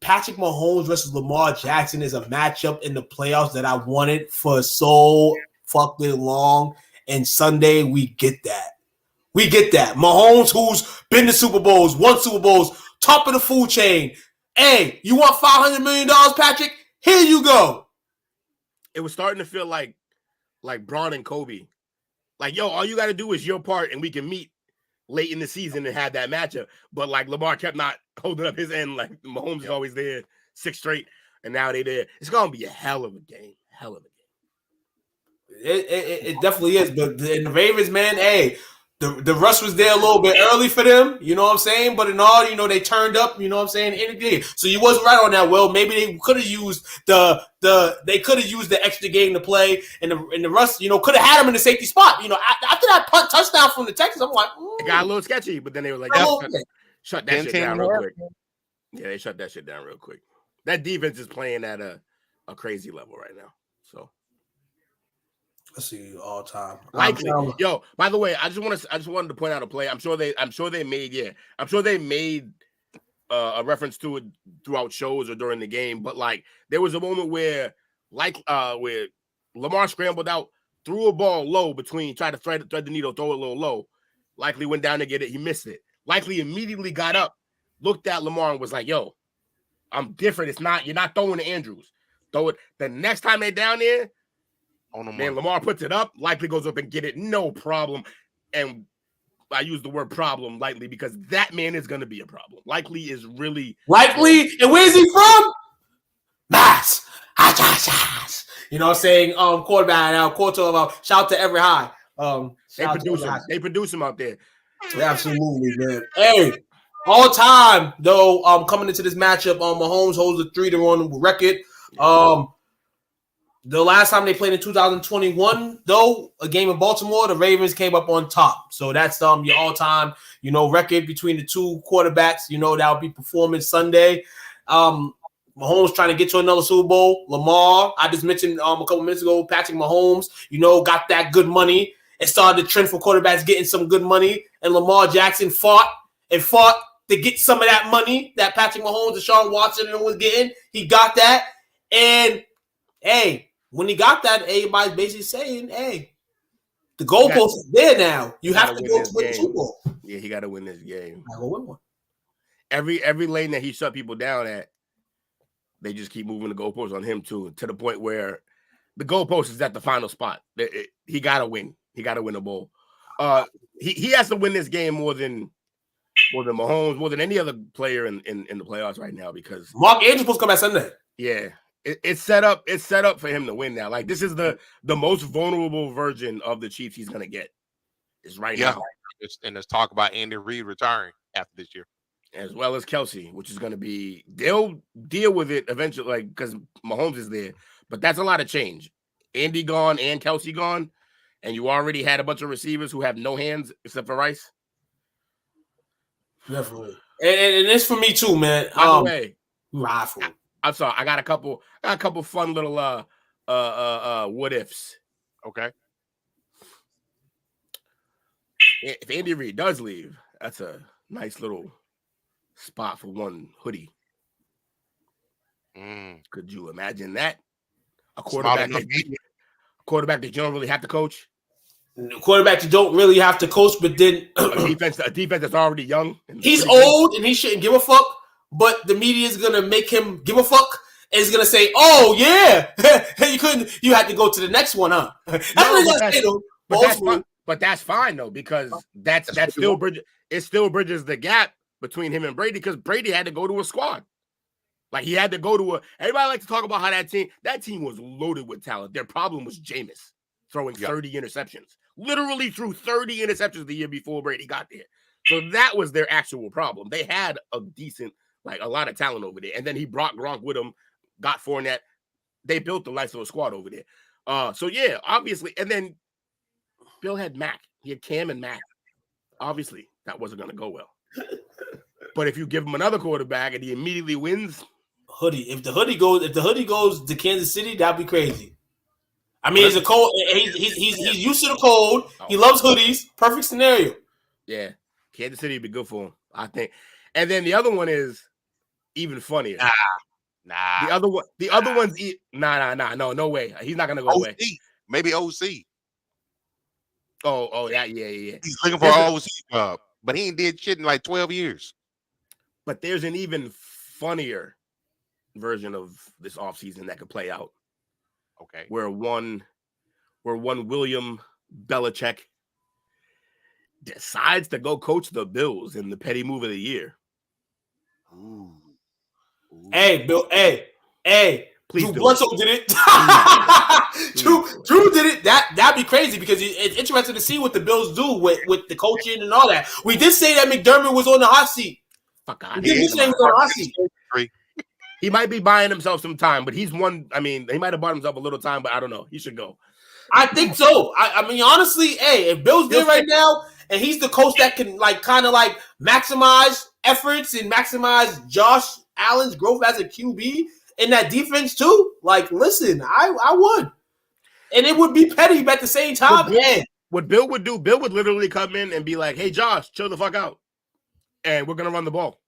Patrick Mahomes versus Lamar Jackson is a matchup in the playoffs that I wanted for so fucking long. And Sunday, we get that. We get that. Mahomes, who's been to Super Bowls, won Super Bowls, top of the food chain. Hey, you want $500 million, Patrick? Here you go. It was starting to feel like Braun and Kobe. Like, yo, all you got to do is your part, and we can meet late in the season and have that matchup. But, like, Lamar kept not holding up his end. Like, Mahomes is always there, 6 straight, and now they there. It's going to be a hell of a game. Hell of a game. It definitely is. But in the Ravens, man, hey, the rush was there a little bit early for them. You know what I'm saying? But in all, they turned up. You know what I'm saying? In the game. So you wasn't right on that. Well, maybe they could have used the extra game to play, and the rush, could have had him in the safety spot. After that punt touchdown from the Texans, I'm like, it got a little sketchy. But then they were like, shut that shit down real quick. Yeah, they shut that shit down real quick. That defense is playing at a crazy level right now. So let's see all time. Likely, yo. By the way, I just wanted to point out a play. I'm sure they made a reference to it throughout shows or during the game. But like, there was a moment where Lamar scrambled out, threw a ball low tried to thread the needle, throw it a little low. Likely went down to get it. He missed it. Likely immediately got up, looked at Lamar and was like, "Yo, I'm different. You're not throwing to Andrews. Throw it." The next time they're down there, man, Lamar puts it up. Likely goes up and get it, no problem. And I use the word problem lightly because that man is going to be a problem. Likely is really likely. And where's he from? Mass. You know what I'm saying? Quarterback now. Shout out to Every High. They produce him out there. Absolutely, man. Hey, all time though. Coming into this matchup, Mahomes holds a 3-1 record. The last time they played in 2021, though, a game in Baltimore, the Ravens came up on top. So that's your all-time, record between the two quarterbacks. That'll be performance Sunday. Mahomes trying to get to another Super Bowl. Lamar, I just mentioned a couple minutes ago, Patrick Mahomes, got that good money. It started the trend for quarterbacks getting some good money. And Lamar Jackson fought to get some of that money that Patrick Mahomes and Sean Watson was getting. He got that. And, hey, when he got that, everybody's basically saying, hey, the goalpost is there now. You have to go to win the Super Bowl. Yeah, he got to win this game. I go win one. Every lane that he shut people down at, they just keep moving the goalposts on him too, to the point where the goalpost is at the final spot. He got to win. He got to win a bowl. He has to win this game more than Mahomes, more than any other player in the playoffs right now, because Mark Andrews supposed to come back Sunday. Yeah, it's set up. It's set up for him to win now. Like, this is the most vulnerable version of the Chiefs he's gonna get. Is right now. And there's talk about Andy Reid retiring after this year, as well as Kelsey, which is gonna be. They'll deal with it eventually, like, because Mahomes is there. But that's a lot of change. Andy gone and Kelsey gone, and you already had a bunch of receivers who have no hands except for Rice. Definitely, and it's for me too, man. By the way, rifle. I'm sorry. I got a couple fun little what ifs. Okay. If Andy Reid does leave, that's a nice little spot for one hoodie. Could you imagine that? A quarterback that you don't really have to coach. Quarterback you don't really have to coach, but then a defense that's already young. He's old and he shouldn't give a fuck. But the media is gonna make him give a fuck, and he's gonna say, "Oh yeah, you had to go to the next one, huh?" But that's fine though, because that still bridges the gap between him and Brady, because Brady had to go to a squad. Like, he had to go to everybody likes to talk about how that team was loaded with talent. Their problem was Jameis throwing 30 interceptions. Literally threw 30 interceptions the year before Brady got there. So that was their actual problem. They had a lot of talent over there. And then he brought Gronk with him, got Fournette. They built the nice little squad over there. So yeah, obviously. And then Bill had Mac. He had Cam and Mac. Obviously, that wasn't going to go well. But if you give him another quarterback and he immediately wins, if the hoodie goes to Kansas City, that'd be crazy. I mean, it's a cold. He's used to the cold. He loves hoodies. Perfect scenario. Yeah, Kansas City would be good for him, I think. And then the other one is even funnier. Nah. The other one's no way. He's not gonna go away. Maybe OC. Oh, yeah. He's looking for an OC job, but he ain't did shit in like 12 years. But there's an even funnier version of this offseason that could play out. Okay. Where one William Belichick decides to go coach the Bills in the petty move of the year. Ooh. Hey, Bill. Hey. Please Drew do Bledsoe did it. Drew did it. That'd be crazy because it's interesting to see what the Bills do with the coaching and all that. We did say that McDermott was on the hot seat. Fuck out. He might be buying himself some time, but he's one. I mean, he might have bought himself a little time, but I don't know. He should go. I think so. I mean, honestly, hey, if Bill's there right now and he's the coach that can kind of maximize efforts and maximize Josh Allen's growth as a QB in that defense too, listen, I would. And it would be petty, but at the same time, what Bill would do, Bill would literally come in and be like, "Hey, Josh, chill the fuck out, and we're gonna run the ball."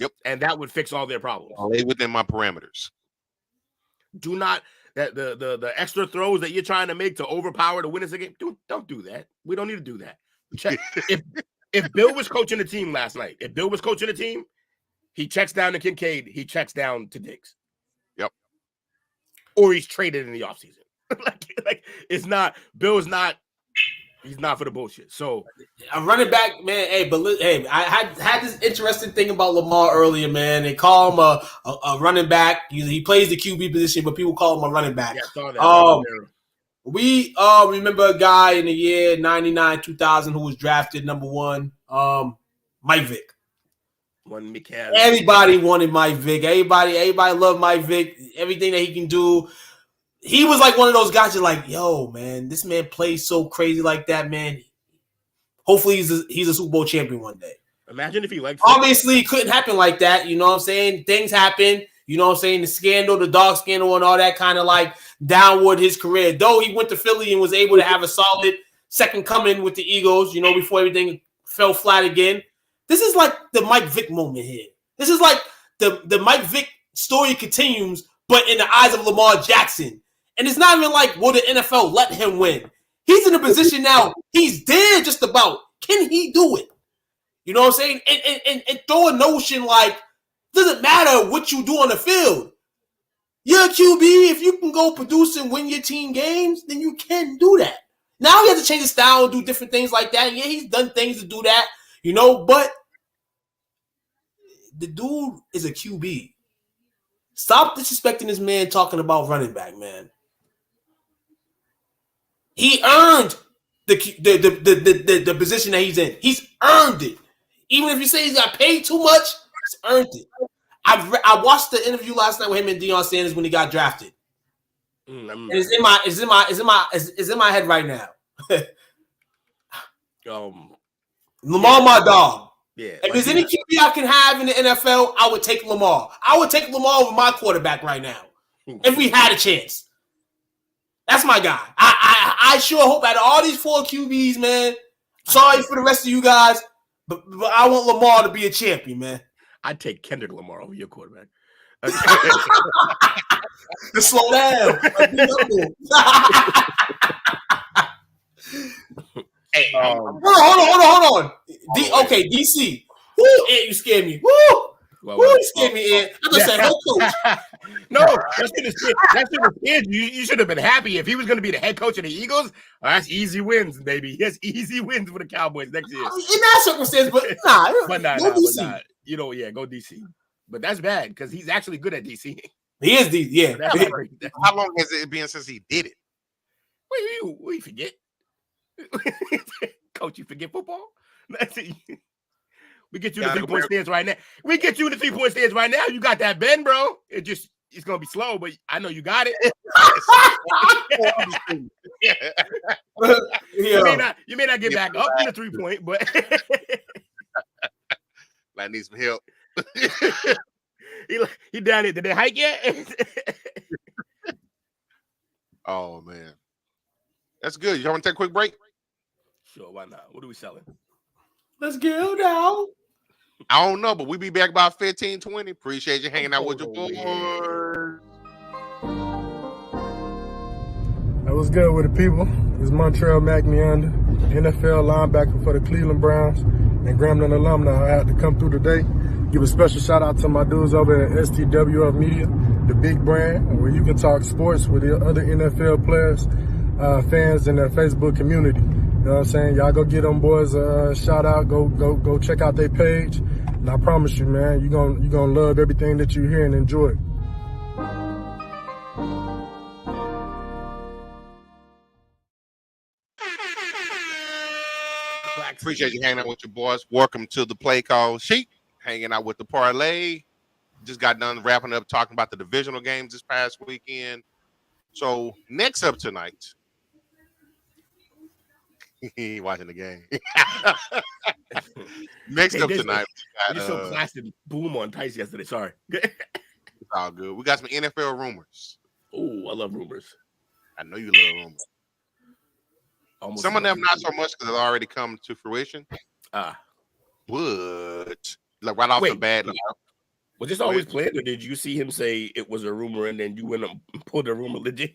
Yep, and that would fix all their problems. Lay within my parameters. Do not that the extra throws that you're trying to make to overpower to win us a game. Don't do that. We don't need to do that. Check. if Bill was coaching the team last night, he checks down to Kincaid, he checks down to Diggs. Yep. Or he's traded in the offseason. It's not Bill's not. He's not for the bullshit. So I'm running back, man. Hey, I had this interesting thing about Lamar earlier, man. They call him a running back. He plays the QB position, but people call him a running back. Yeah, I saw that. We remember a guy in the year 99, 2000 who was drafted number 1, Mike Vick. Everybody wanted Mike Vick. Everybody loved Mike Vick. Everything that he can do. He was one of those guys you're yo, man, this man plays so crazy like that, man. Hopefully he's a Super Bowl champion one day. Imagine if he liked Obviously, it couldn't happen like that. You know what I'm saying? Things happen. You know what I'm saying? The scandal, the dog scandal, and all that kind of downward his career. Though he went to Philly and was able to have a solid second coming with the Eagles, before everything fell flat again. This is the Mike Vick moment here. This is the Mike Vick story continues, but in the eyes of Lamar Jackson. And it's not even will the NFL let him win? He's in a position now. He's there just about. Can he do it? You know what I'm saying? And throw a notion doesn't matter what you do on the field. You're a QB. If you can go produce and win your team games, then you can do that. Now he has to change his style and do different things like that. And yeah, he's done things to do that, but the dude is a QB. Stop disrespecting this man talking about running back, man. He earned the position that he's in. He's earned it. Even if you say he's got paid too much, he's earned it. I watched the interview last night with him and Deion Sanders when he got drafted. And it's in my head right now. Lamar, my dog. Yeah. If there's any QB I can have in the NFL, I would take Lamar. I would take Lamar over my quarterback right now if we had a chance. That's my guy. I sure hope out of all these 4 QBs, man. Sorry for the rest of you guys, but I want Lamar to be a champion, man. I'd take Kendrick Lamar over your quarterback. To slow down. Hey, hold on. Okay, DC. Woo, Ed, you scared me. Woo! You scared me, Ed. I just said head coach. No, that should have scared you. You should have been happy if he was going to be the head coach of the Eagles. That's easy wins, baby. He has easy wins for the Cowboys next year. In that circumstance, but nah. Go DC. Go DC. But that's bad because he's actually good at DC. He is DC, yeah. How long has it been since he did it? We forget. Coach, you forget football? We get you in the 3-point stance right now. You got that bend, bro. It's gonna be slow, but I know you got it. You may not get back up in the 3-point, but I need some help. he down there. Did they hike yet? Oh man, that's good. You want to take a quick break? Sure, why not? What are we selling? Let's go now. I don't know, but we'll be back about 15-20. Appreciate you hanging out with your boys. That was good with the people. It's Montreal McNeander, NFL linebacker for the Cleveland Browns and Grambling alumni. I had to come through today. Give a special shout out to my dudes over at STWF Media, the big brand, where you can talk sports with the other NFL players, fans in their Facebook community. You know what I'm saying? Y'all go get them boys a shout out. Go check out their page. And I promise you, man, you're gonna love everything that you hear and enjoy. Appreciate you hanging out with your boys. Welcome to the Play Call Sheet. Hanging out with the Parlay. Just got done wrapping up talking about the divisional games this past weekend. So next up tonight, he ain't watching the game. Next up tonight, we just so classic boom on Tice yesterday. Sorry. It's all good. We got some NFL rumors. Oh, I love rumors. I know you love rumors. Some of them not so much because it's already come to fruition. But like right off the bat, was this always planned, or did you see him say it was a rumor and then you went and pulled the rumor legit?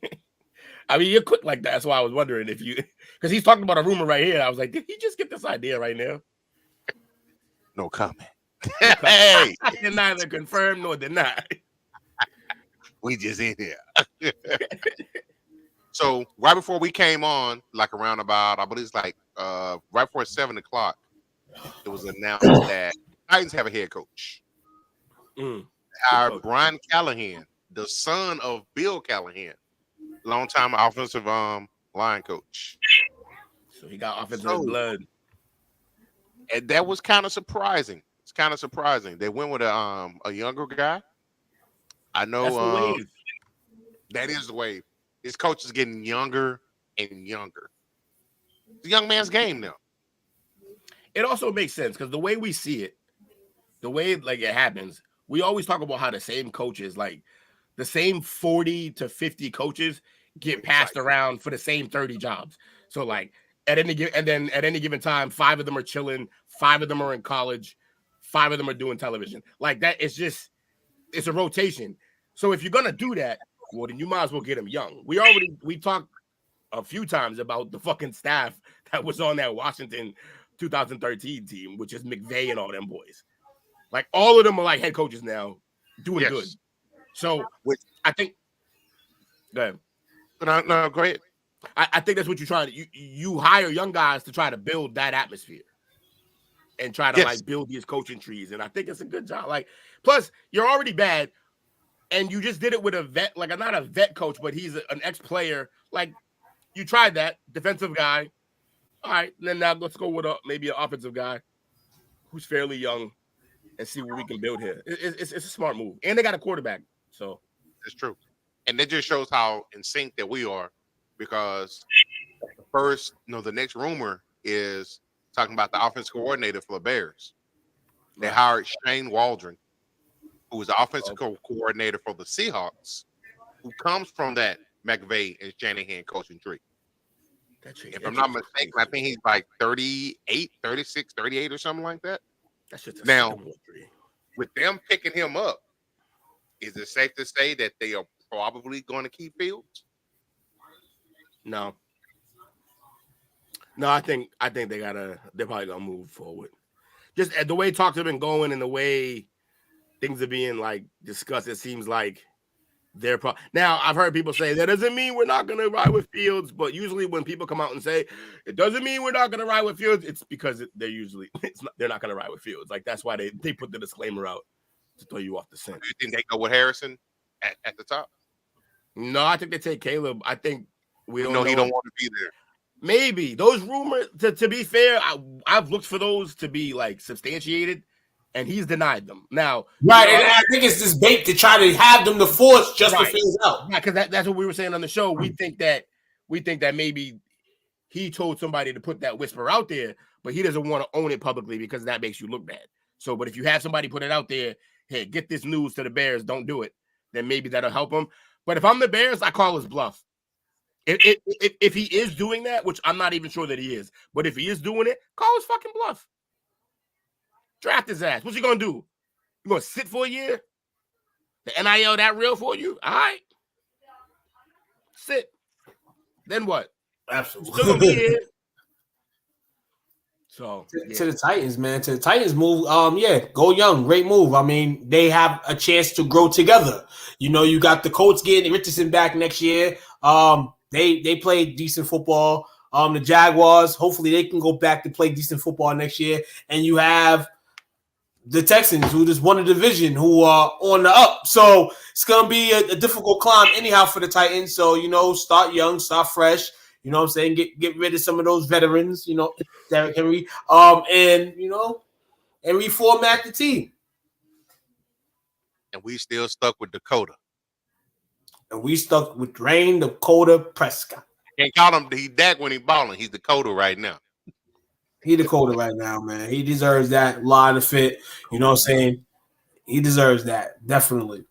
I mean, you're quick like that. That's why I was wondering if you, because he's talking about a rumor right here. I was like, did he just get this idea right now? No comment. Hey, neither confirm nor deny. We just in here. So right before we came on, like around about, I believe it's like right before 7 o'clock, it was announced that Titans have a head coach. Brian Callahan, the son of Bill Callahan, longtime offensive line coach. So he got offensive blood. And that was kind of surprising. It's kind of surprising. They went with a younger guy. I know that's the wave. That is the wave. This coach is getting younger and younger. It's a young man's game now. It also makes sense because the way we see it, the way like it happens, we always talk about how the same coaches, like the same 40 to 50 coaches get passed around for the same 30 jobs. So like at any given time, 5 of them are chilling, 5 of them are in college, 5 of them are doing television. Like that, it's a rotation. So if you're gonna do that, well, then you might as well get them young. We talked a few times about the fucking staff that was on that Washington 2013 team, which is McVay and all them boys. Like all of them are like head coaches now, doing good. So I think. Go ahead. No, go ahead. I think that's what you're trying to. You hire young guys to try to build that atmosphere, and try to like build these coaching trees. And I think it's a good job. Like, plus you're already bad, and you just did it with a vet, like not a vet coach, but he's an ex-player. Like you tried that defensive guy. All right, then now let's go with maybe an offensive guy who's fairly young. And see what we can build here. It's a smart move. And they got a quarterback. So it's true. And that just shows how in sync that we are, because the next rumor is talking about the offensive coordinator for the Bears. They hired Shane Waldron, who was the offensive coordinator for the Seahawks, who comes from that McVay and Shanahan coaching tree. If I'm not mistaken, I think he's like 38, 36, 38 or something like that. Now, with them picking him up, is it safe to say that they are probably going to keep Fields? No, I think they're probably gonna move forward. Just the way talks have been going and the way things are being like discussed, it seems like they're now. I've heard people say that doesn't mean we're not gonna ride with Fields, but usually when people come out and say it doesn't mean we're not gonna ride with Fields, it's because they're not gonna ride with Fields. Like that's why they put the disclaimer out to throw you off the scent. Do you think they go with Harrison at the top? No, I think they take Caleb. I think we don't know. He don't want to be there. Maybe those rumors. To be fair, I've looked for those to be like substantiated. And he's denied them. Now, right, and I think it's this bait to try to have them to force just to phase out. Right, because that's what we were saying on the show. We think that maybe he told somebody to put that whisper out there, but he doesn't want to own it publicly because that makes you look bad. So, but if you have somebody put it out there, hey, get this news to the Bears, don't do it, then maybe that'll help him. But if I'm the Bears, I call his bluff. If he is doing that, which I'm not even sure that he is, but if he is doing it, call his fucking bluff. Draft his ass. What's he gonna do? You gonna sit for a year? The NIL that real for you? All right. Sit. Then what? Absolutely. Still gonna be here. So to the Titans, man. To the Titans move. Go young. Great move. I mean, they have a chance to grow together. You know, you got the Colts getting Richardson back next year. They play decent football. The Jaguars, hopefully they can go back to play decent football next year. And you have the Texans, who just won the division, who are on the up. So it's going to be a difficult climb anyhow for the Titans. So, start young, start fresh. You know what I'm saying? Get rid of some of those veterans, you know, Derrick Henry, and you know, and reformat the team. And we still stuck with Dakota. And we stuck with Drain Dakota Prescott. Can't call him Dak when he balling. He's Dakota right now. He Dakota right now, man. He deserves that line of fit. You know what I'm saying? He deserves that, definitely.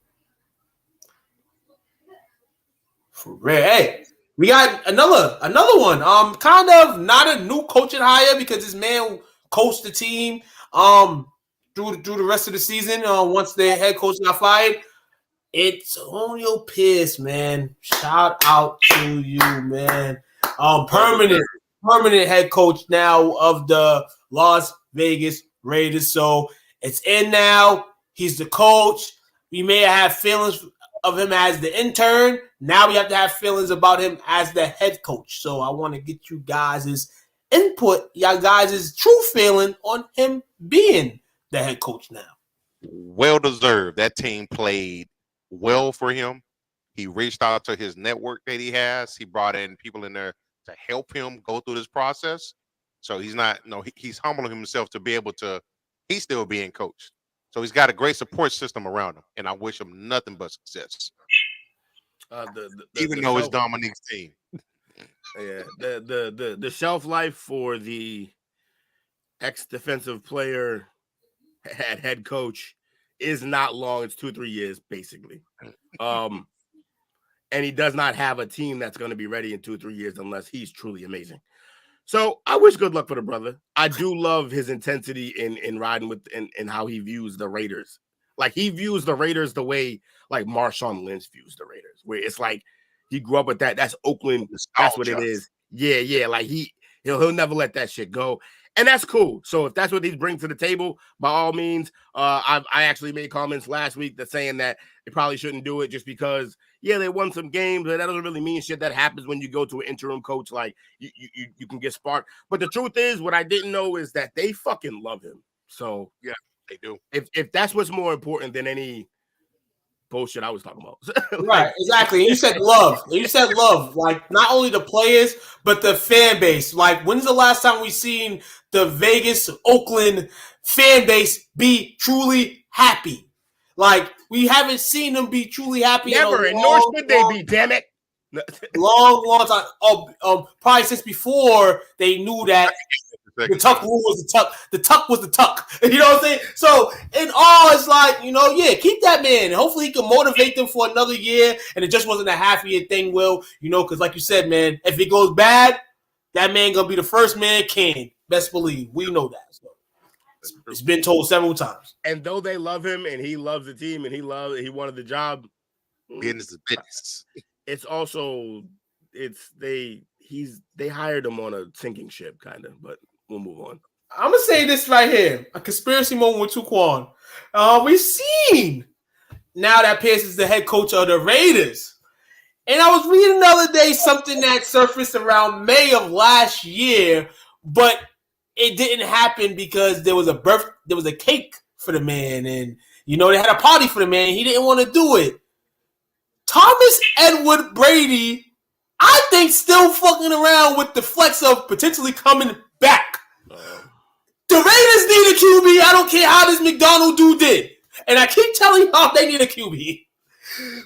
For real. Hey, we got another one. Kind of not a new coaching hire because this man coached the team through the rest of the season. Once their head coach got fired. It's Antonio Pierce, man. Shout out to you, man. Permanent head coach now of the Las Vegas Raiders. So it's in now. He's the coach. We may have feelings of him as the intern. Now we have to have feelings about him as the head coach. So I want to get you guys' input, y'all guys' true feeling on him being the head coach now. Well deserved. That team played well for him. He reached out to his network that he has. He brought in people in there to help him go through this process. So he's not, he's humbling himself to be able to, he's still being coached. So he's got a great support system around him, and I wish him nothing but success. Even though it's Dominique's team. Yeah, the shelf life for the ex-defensive player at head coach is not long. It's 2-3 years, basically. And he does not have a team that's going to be ready in 2-3 years unless he's truly amazing. So I wish good luck for the brother. I do love his intensity in riding with and how he views the Raiders. Like he views the Raiders the way like Marshawn Lynch views the Raiders, where it's like he grew up with that. That's Oakland. That's what it is. Yeah. Like he'll never let that shit go. And that's cool. So if that's what he's bringing to the table, by all means, I actually made comments last week that saying that they probably shouldn't do it just because, yeah, they won some games, but that doesn't really mean shit. That happens when you go to an interim coach. Like you can get sparked. But the truth is, what I didn't know is that they fucking love him. So yeah, they do. If that's what's more important than any bullshit I was talking about. Right, exactly. And you said love. Like not only the players, but the fan base. Like when's the last time we seen the Vegas, Oakland fan base be truly happy? Like we haven't seen them be truly happy. Never, and nor should they be, damn it. Long time. Probably since before they knew that the tuck rule was the tuck. The tuck was the tuck. You know what I'm saying? So in all, it's like, yeah, keep that man. Hopefully he can motivate them for another year. And it just wasn't a half-year thing, Will. Because like you said, man, if it goes bad, that man gonna be the first man king. Best believe. We know that. So it's been told several times. And though they love him and he loves the team and he wanted the job. Business is business. It's also they hired him on a sinking ship, kind of, but we'll move on. I'm gonna say this right here: a conspiracy moment with Tuquan. We've seen now that Pierce is the head coach of the Raiders, and I was reading the other day something that surfaced around May of last year, but it didn't happen because there was a cake for the man, and they had a party for the man. He didn't want to do it. Thomas Edward Brady, I think, still fucking around with the flex of potentially coming back. The Raiders need a QB. I don't care how this McDonald dude did. And I keep telling y'all they need a QB.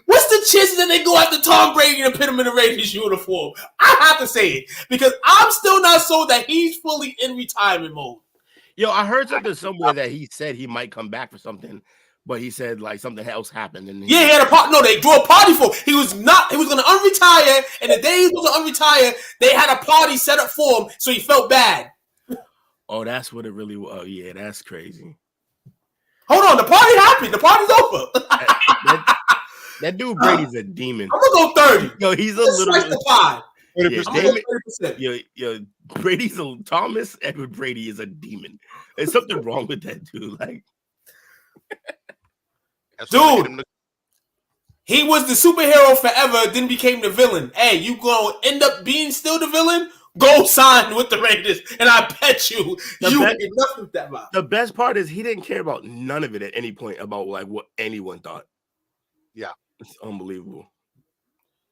What's the chances that they go after Tom Brady and put him in a Raiders uniform? I have to say it because I'm still not sold that he's fully in retirement mode. Yo, I heard something somewhere that he said he might come back for something. But he said like something else happened, and he had a party. No, they threw a party for him. He was going to unretire, and the day he was going to unretire, they had a party set up for him, so he felt bad. Oh, that's what it really was. Oh, yeah, that's crazy. Hold on, the party happened. The party's over. That dude Brady's a demon. I'm gonna go 30. Yo, he's a little. Like the pie. Yo, Brady's a Thomas Edward Brady is a demon. There's something wrong with that dude. Like. Dude, he was the superhero forever, then became the villain. Hey, you gonna end up being still the villain? Go sign with the Raiders, and I bet you get nothing with that vibe. The best part is he didn't care about none of it at any point about like what anyone thought. Yeah, it's unbelievable.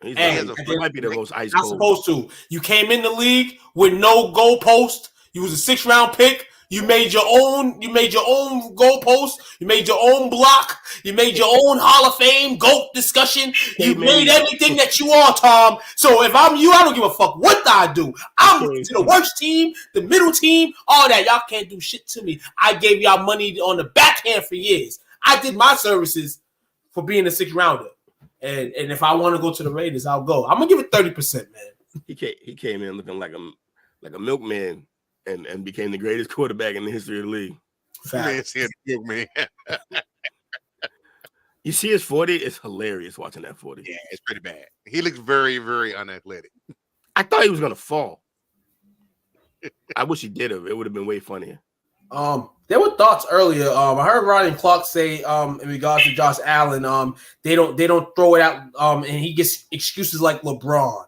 He He might be the most ice not cold. supposed to. You came in the league with no goalpost. You was a 6th round pick. You made your own. You made your own goalpost. You made your own block. You made your own Hall of Fame GOAT discussion. You made everything that you are, Tom. So if I'm you, I don't give a fuck what I do. I'm to the worst team, the middle team, all that. Y'all can't do shit to me. I gave y'all money on the backhand for years. I did my services for being a 6th rounder. And if I want to go to the Raiders, I'll go. I'm gonna give it 30%, man. He came in looking like a milkman and became the greatest quarterback in the history of the league. Man. You see his 40? It's hilarious watching that 40. Yeah, it's pretty bad. He looks very, very unathletic. I thought he was gonna fall. I wish he did have. It would have been way funnier. There were thoughts earlier. I heard Ryan Clark say, in regards to Josh Allen, they don't throw it out, and he gets excuses like LeBron.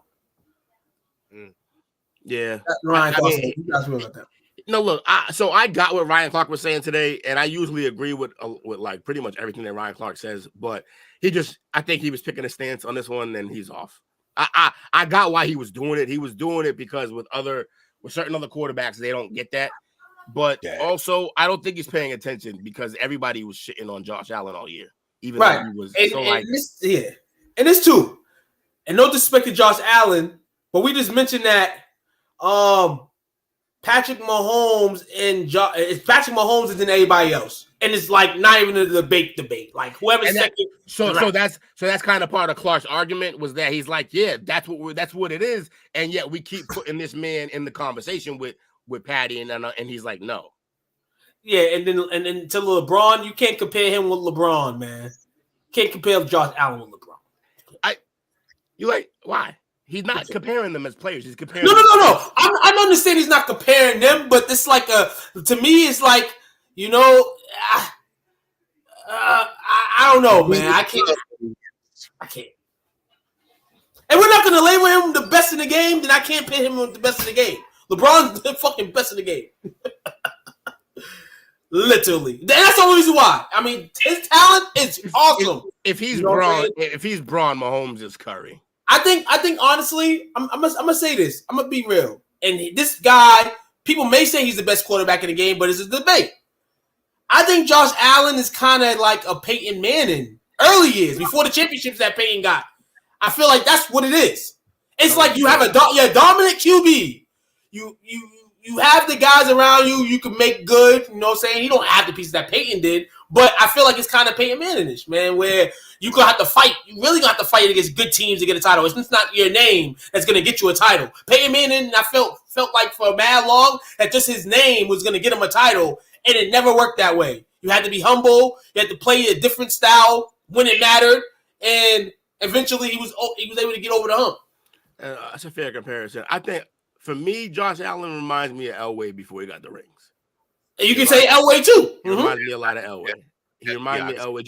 Yeah, Ryan Clark said, you guys remember that? No, look. I got what Ryan Clark was saying today, and I usually agree with like pretty much everything that Ryan Clark says. But I think he was picking a stance on this one, and he's off. I got why he was doing it. He was doing it because with certain other quarterbacks, they don't get that. But also, I don't think he's paying attention because everybody was shitting on Josh Allen all year, even though he was and it's too. And no disrespect to Josh Allen, but we just mentioned that Patrick Mahomes Patrick Mahomes is than anybody else, and it's like not even a debate. Like whoever's second. So that's kind of part of Clark's argument was that he's like, yeah, that's what it is, and yet we keep putting this man in the conversation with Patty, and he's like, no. Yeah, and then to LeBron, you can't compare him with LeBron, man. Can't compare Josh Allen with LeBron. You like why? He's not comparing them as players. He's comparing. No. I don't understand. He's not comparing them, but it's like to me, it's like I don't know, man. I can't. And we're not going to label him the best in the game. Then I can't pit him with the best in the game. LeBron's the fucking best in the game. Literally. That's the only reason why. I mean, his talent is awesome. If he's Braun, Mahomes is Curry. I think honestly, I'm gonna say this. I'm gonna be real. And this guy, people may say he's the best quarterback in the game, but it's a debate. I think Josh Allen is kind of like a Peyton Manning early years before the championships that Peyton got. I feel like that's what it is. It's like you have a dominant QB. You have the guys around you. You can make good. You know what I'm saying? You don't have the pieces that Peyton did, but I feel like it's kind of Peyton Manning-ish, man, where you're going to have to fight. You really going to have to fight against good teams to get a title. It's not your name that's going to get you a title. Peyton Manning, I felt like for mad long that just his name was going to get him a title, and it never worked that way. You had to be humble. You had to play a different style when it mattered, and eventually he was able to get over the hump. That's a fair comparison. I think, for me, Josh Allen reminds me of Elway before he got the rings. And you can say Elway too. He reminds me a lot of Elway. He reminds me of Elway.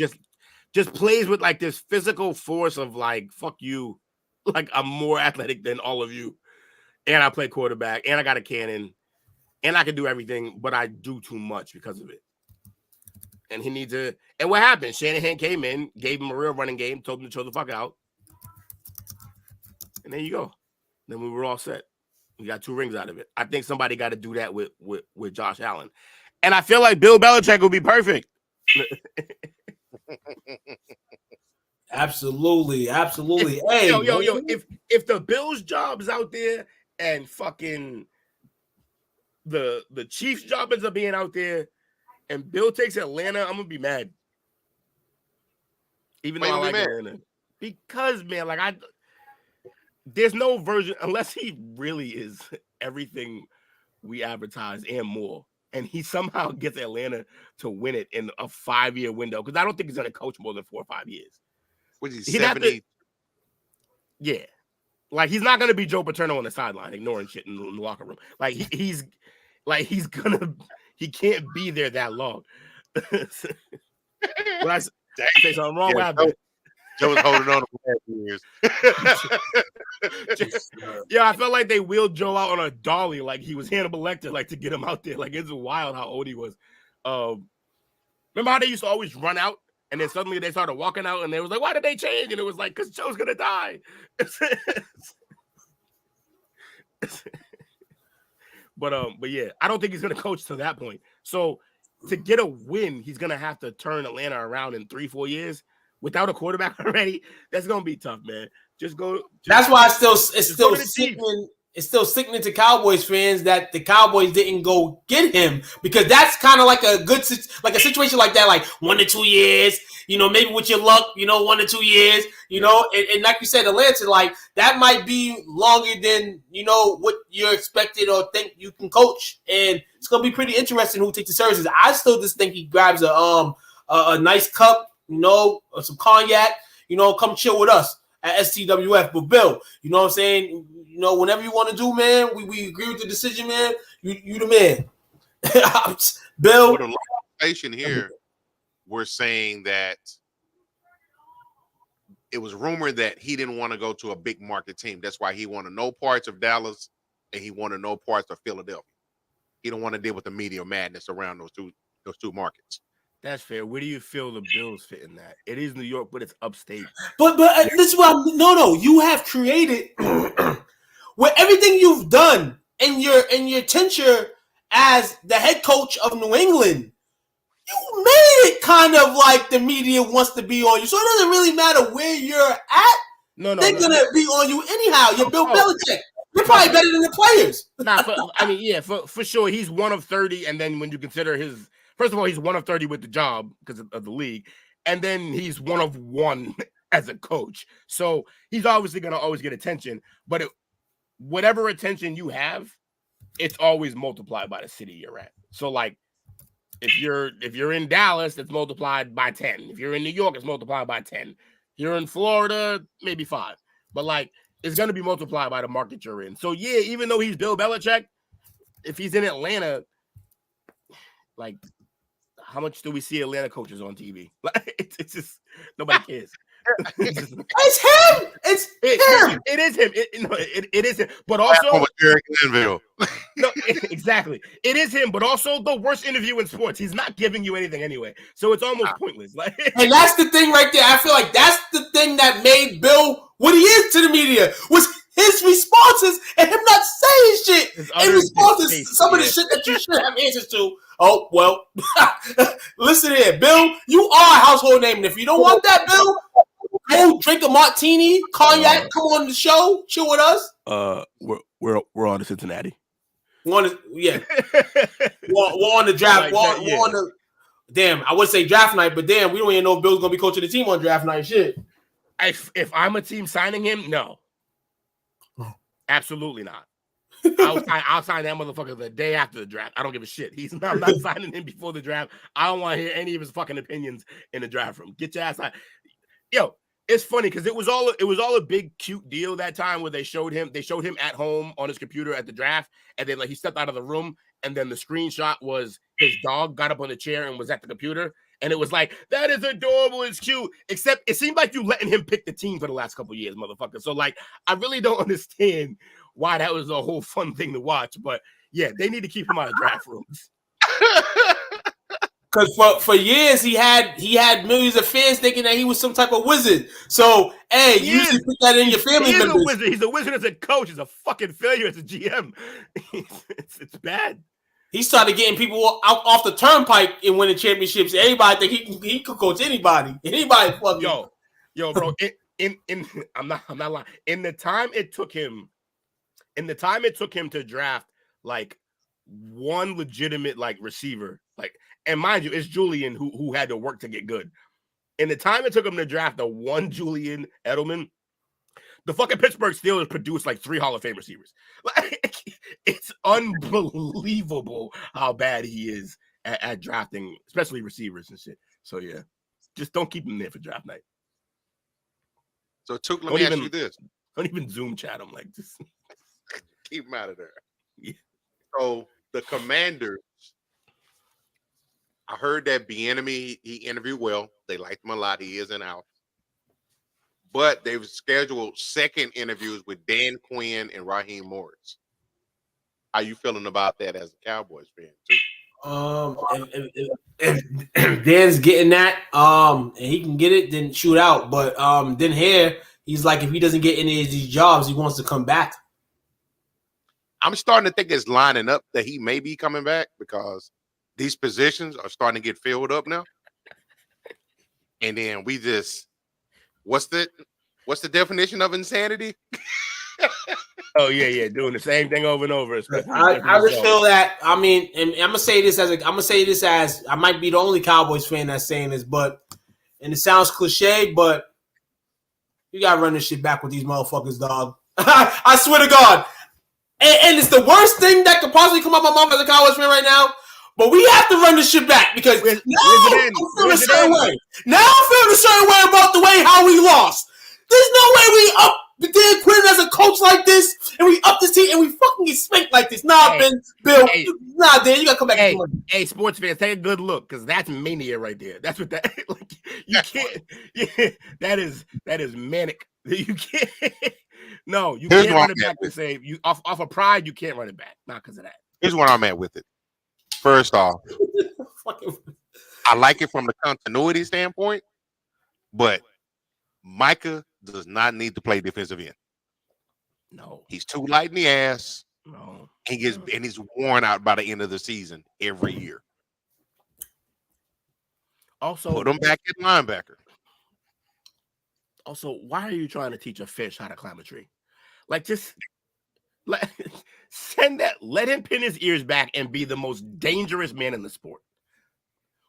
Just plays with like this physical force of like, fuck you. Like I'm more athletic than all of you. And I play quarterback. And I got a cannon. And I can do everything, but I do too much because of it. And he needs to. And what happened? Shanahan came in, gave him a real running game, told him to chill the fuck out. And there you go. Then we were all set. We got 2 rings out of it. I think somebody got to do that with Josh Allen. And I feel like Bill Belichick will be perfect. Absolutely. Hey, yo. If the Bills' job's out there and fucking the Chiefs' job ends up being out there and Bill takes Atlanta, I'm going to be mad. Even though I like Atlanta. Because, man, like there's no version unless he really is everything we advertise and more. And he somehow gets Atlanta to win it in a 5-year window. Because I don't think he's going to coach more than 4 or 5 years. Which is 70. Yeah. Like he's not going to be Joe Paterno on the sideline, ignoring shit in the locker room. Like he can't be there that long. When I say something wrong, what happened? Joe was holding on to years. Yeah, I felt like they wheeled Joe out on a dolly, like he was Hannibal Lecter, like to get him out there. Like it's wild how old he was. Remember how they used to always run out And then suddenly they started walking out, and they was like, "Why did they change?" And it was like, "Because Joe's gonna die." But yeah, I don't think he's gonna coach to that point. So to get a win, he's gonna have to turn Atlanta around in 3-4 years without a quarterback already. That's gonna be tough, man. That's why it's still sickening to Cowboys fans that the Cowboys didn't go get him, because that's kind of like a situation like that, like 1 to 2 years, maybe with your luck, 1 to 2 years, and like you said, Atlanta, like that might be longer than what you're expected or think you can coach, and it's gonna be pretty interesting who takes the services. I still just think he grabs a nice cup, or some cognac, come chill with us at STWF. But Bill, you know what I'm saying? Whenever you want to do, man, we agree with the decision, man. You the man. Bill. With a station here, we're saying that it was rumored that he didn't want to go to a big market team. That's why he wanted no parts of Dallas and he wanted no parts of Philadelphia. He don't want to deal with the media madness around those two markets. That's fair. Where do you feel the Bills fit in that? It is New York, but it's upstate. But this is what no. You have created with everything you've done in your tenure as the head coach of New England. You made it kind of like the media wants to be on you, so it doesn't really matter where you're at. They're gonna be on you anyhow. You're Bill Belichick. You're probably better than the players. For sure, he's 1 of 30, and then when you consider his. First of all, he's 1 of 30 with the job because of the league. And then he's 1 of 1 as a coach. So he's obviously going to always get attention. But whatever attention you have, it's always multiplied by the city you're at. So, like, if you're in Dallas, it's multiplied by 10. If you're in New York, it's multiplied by 10. If you're in Florida, maybe 5. But, like, it's going to be multiplied by the market you're in. So, yeah, even though he's Bill Belichick, if he's in Atlanta, like, how much do we see Atlanta coaches on TV? Like, it's just nobody cares. It's him. It is him. It is him. But also, no, exactly. It is him. But also, the worst interview in sports. He's not giving you anything anyway, so it's almost pointless. Like, and that's the thing right there. I feel like that's the thing that made Bill what he is to the media was his responses and him not saying shit in responses to some of the shit that you should have answers to. Oh, well, listen here, Bill, you are a household name. And if you don't want that, Bill, go drink a martini, cognac, come on the show, chill with us. We're on to Cincinnati. We're on the draft. Damn, I would say draft night, but damn, we don't even know if Bill's going to be coaching the team on draft night. Shit. If I'm a team signing him, no. Absolutely not. I'll sign that motherfucker the day after the draft. I don't give a shit. I'm not signing him before the draft. I don't want to hear any of his fucking opinions in the draft room. Get your ass out. Yo, it's funny because it was all a big cute deal that time where they showed him at home on his computer at the draft, and then like he stepped out of the room, and then the screenshot was his dog got up on the chair and was at the computer, and it was like, that is adorable, it's cute. Except it seemed like you letting him pick the team for the last couple of years, motherfucker. So like, I really don't understand why that was a whole fun thing to watch, but yeah, they need to keep him out of draft rooms. Because for years he had millions of fans thinking that he was some type of wizard. So hey, you usually put that in your family members. He's a wizard as a coach. He's a fucking failure as a GM. It's bad. He started getting people off the turnpike and winning championships. Everybody think he could coach anybody. Anybody fucking yo, bro. I'm not lying. In the time it took him to draft like one legitimate like receiver, like, and mind you, it's Julian who had to work to get good. In the time it took him to draft the one Julian Edelman, the fucking Pittsburgh Steelers produced like 3 Hall of Fame receivers. Like, it's unbelievable how bad he is at drafting, especially receivers and shit. So yeah, just don't keep him there for draft night. So Took, let me ask you this: don't even Zoom chat him, like, just keep him out of there. Yeah. So the Commanders, I heard that Bieniemy, he interviewed well. They liked him a lot. He is an out. But they've scheduled second interviews with Dan Quinn and Raheem Morris. How you feeling about that as a Cowboys fan, too? If Dan's getting that, and he can get it, then shoot out. But then here he's like, if he doesn't get any of these jobs, he wants to come back. I'm starting to think it's lining up that he may be coming back because these positions are starting to get filled up now. And then we just, what's the definition of insanity? Oh yeah, doing the same thing over and over. I just feel that. I mean, and I'm gonna say this as I might be the only Cowboys fan that's saying this, but and it sounds cliche, but you gotta run this shit back with these motherfuckers, dog. I swear to God, and it's the worst thing that could possibly come out my mouth as a Cowboys fan right now. But we have to run this shit back because now I'm feeling a certain way. Now I'm feeling a certain way about the way how we lost. There's no way we up Dan Quinn as a coach like this, and we up this team, and we fucking get spanked like this. Nah, Dan, you gotta come back. Hey, sports fans, take a good look because that's mania right there. That's what that. Like, you can't. Yeah, that is manic. You can't. No, you can't run it back to save you off of pride. You can't run it back, not because of that. Here's where I'm at with it. First off, I like it from the continuity standpoint, but Micah does not need to play defensive end. No, he's too light in the ass. No, he's worn out by the end of the season every year. Also, put him back at linebacker. Also, why are you trying to teach a fish how to climb a tree? Like, just let him pin his ears back and be the most dangerous man in the sport.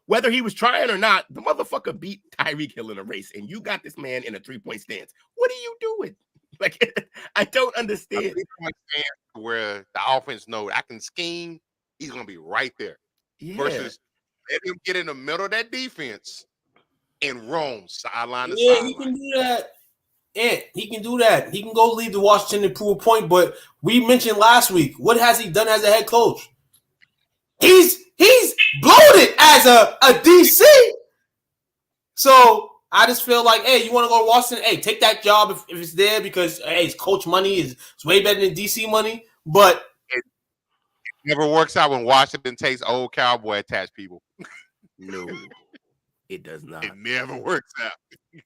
Whether he was trying or not, the motherfucker beat Tyreek Hill in a race, and you got this man in a 3-point stance. What are you doing? Like, I don't understand. A 3-point stance where the offense knows I can scheme, he's going to be right there. Yeah. Versus let him get in the middle of that defense and roam sideline to sideline. He can do that. Yeah, he can do that. He can go lead the Washington and prove a point. But we mentioned last week, what has he done as a head coach? He's bloated as a DC. So I just feel like, hey, you want to go to Washington? Hey, take that job if it's there because, hey, it's coach money. It's way better than DC money. But it never works out when Washington takes old cowboy attached people. No, it does not. It never works out.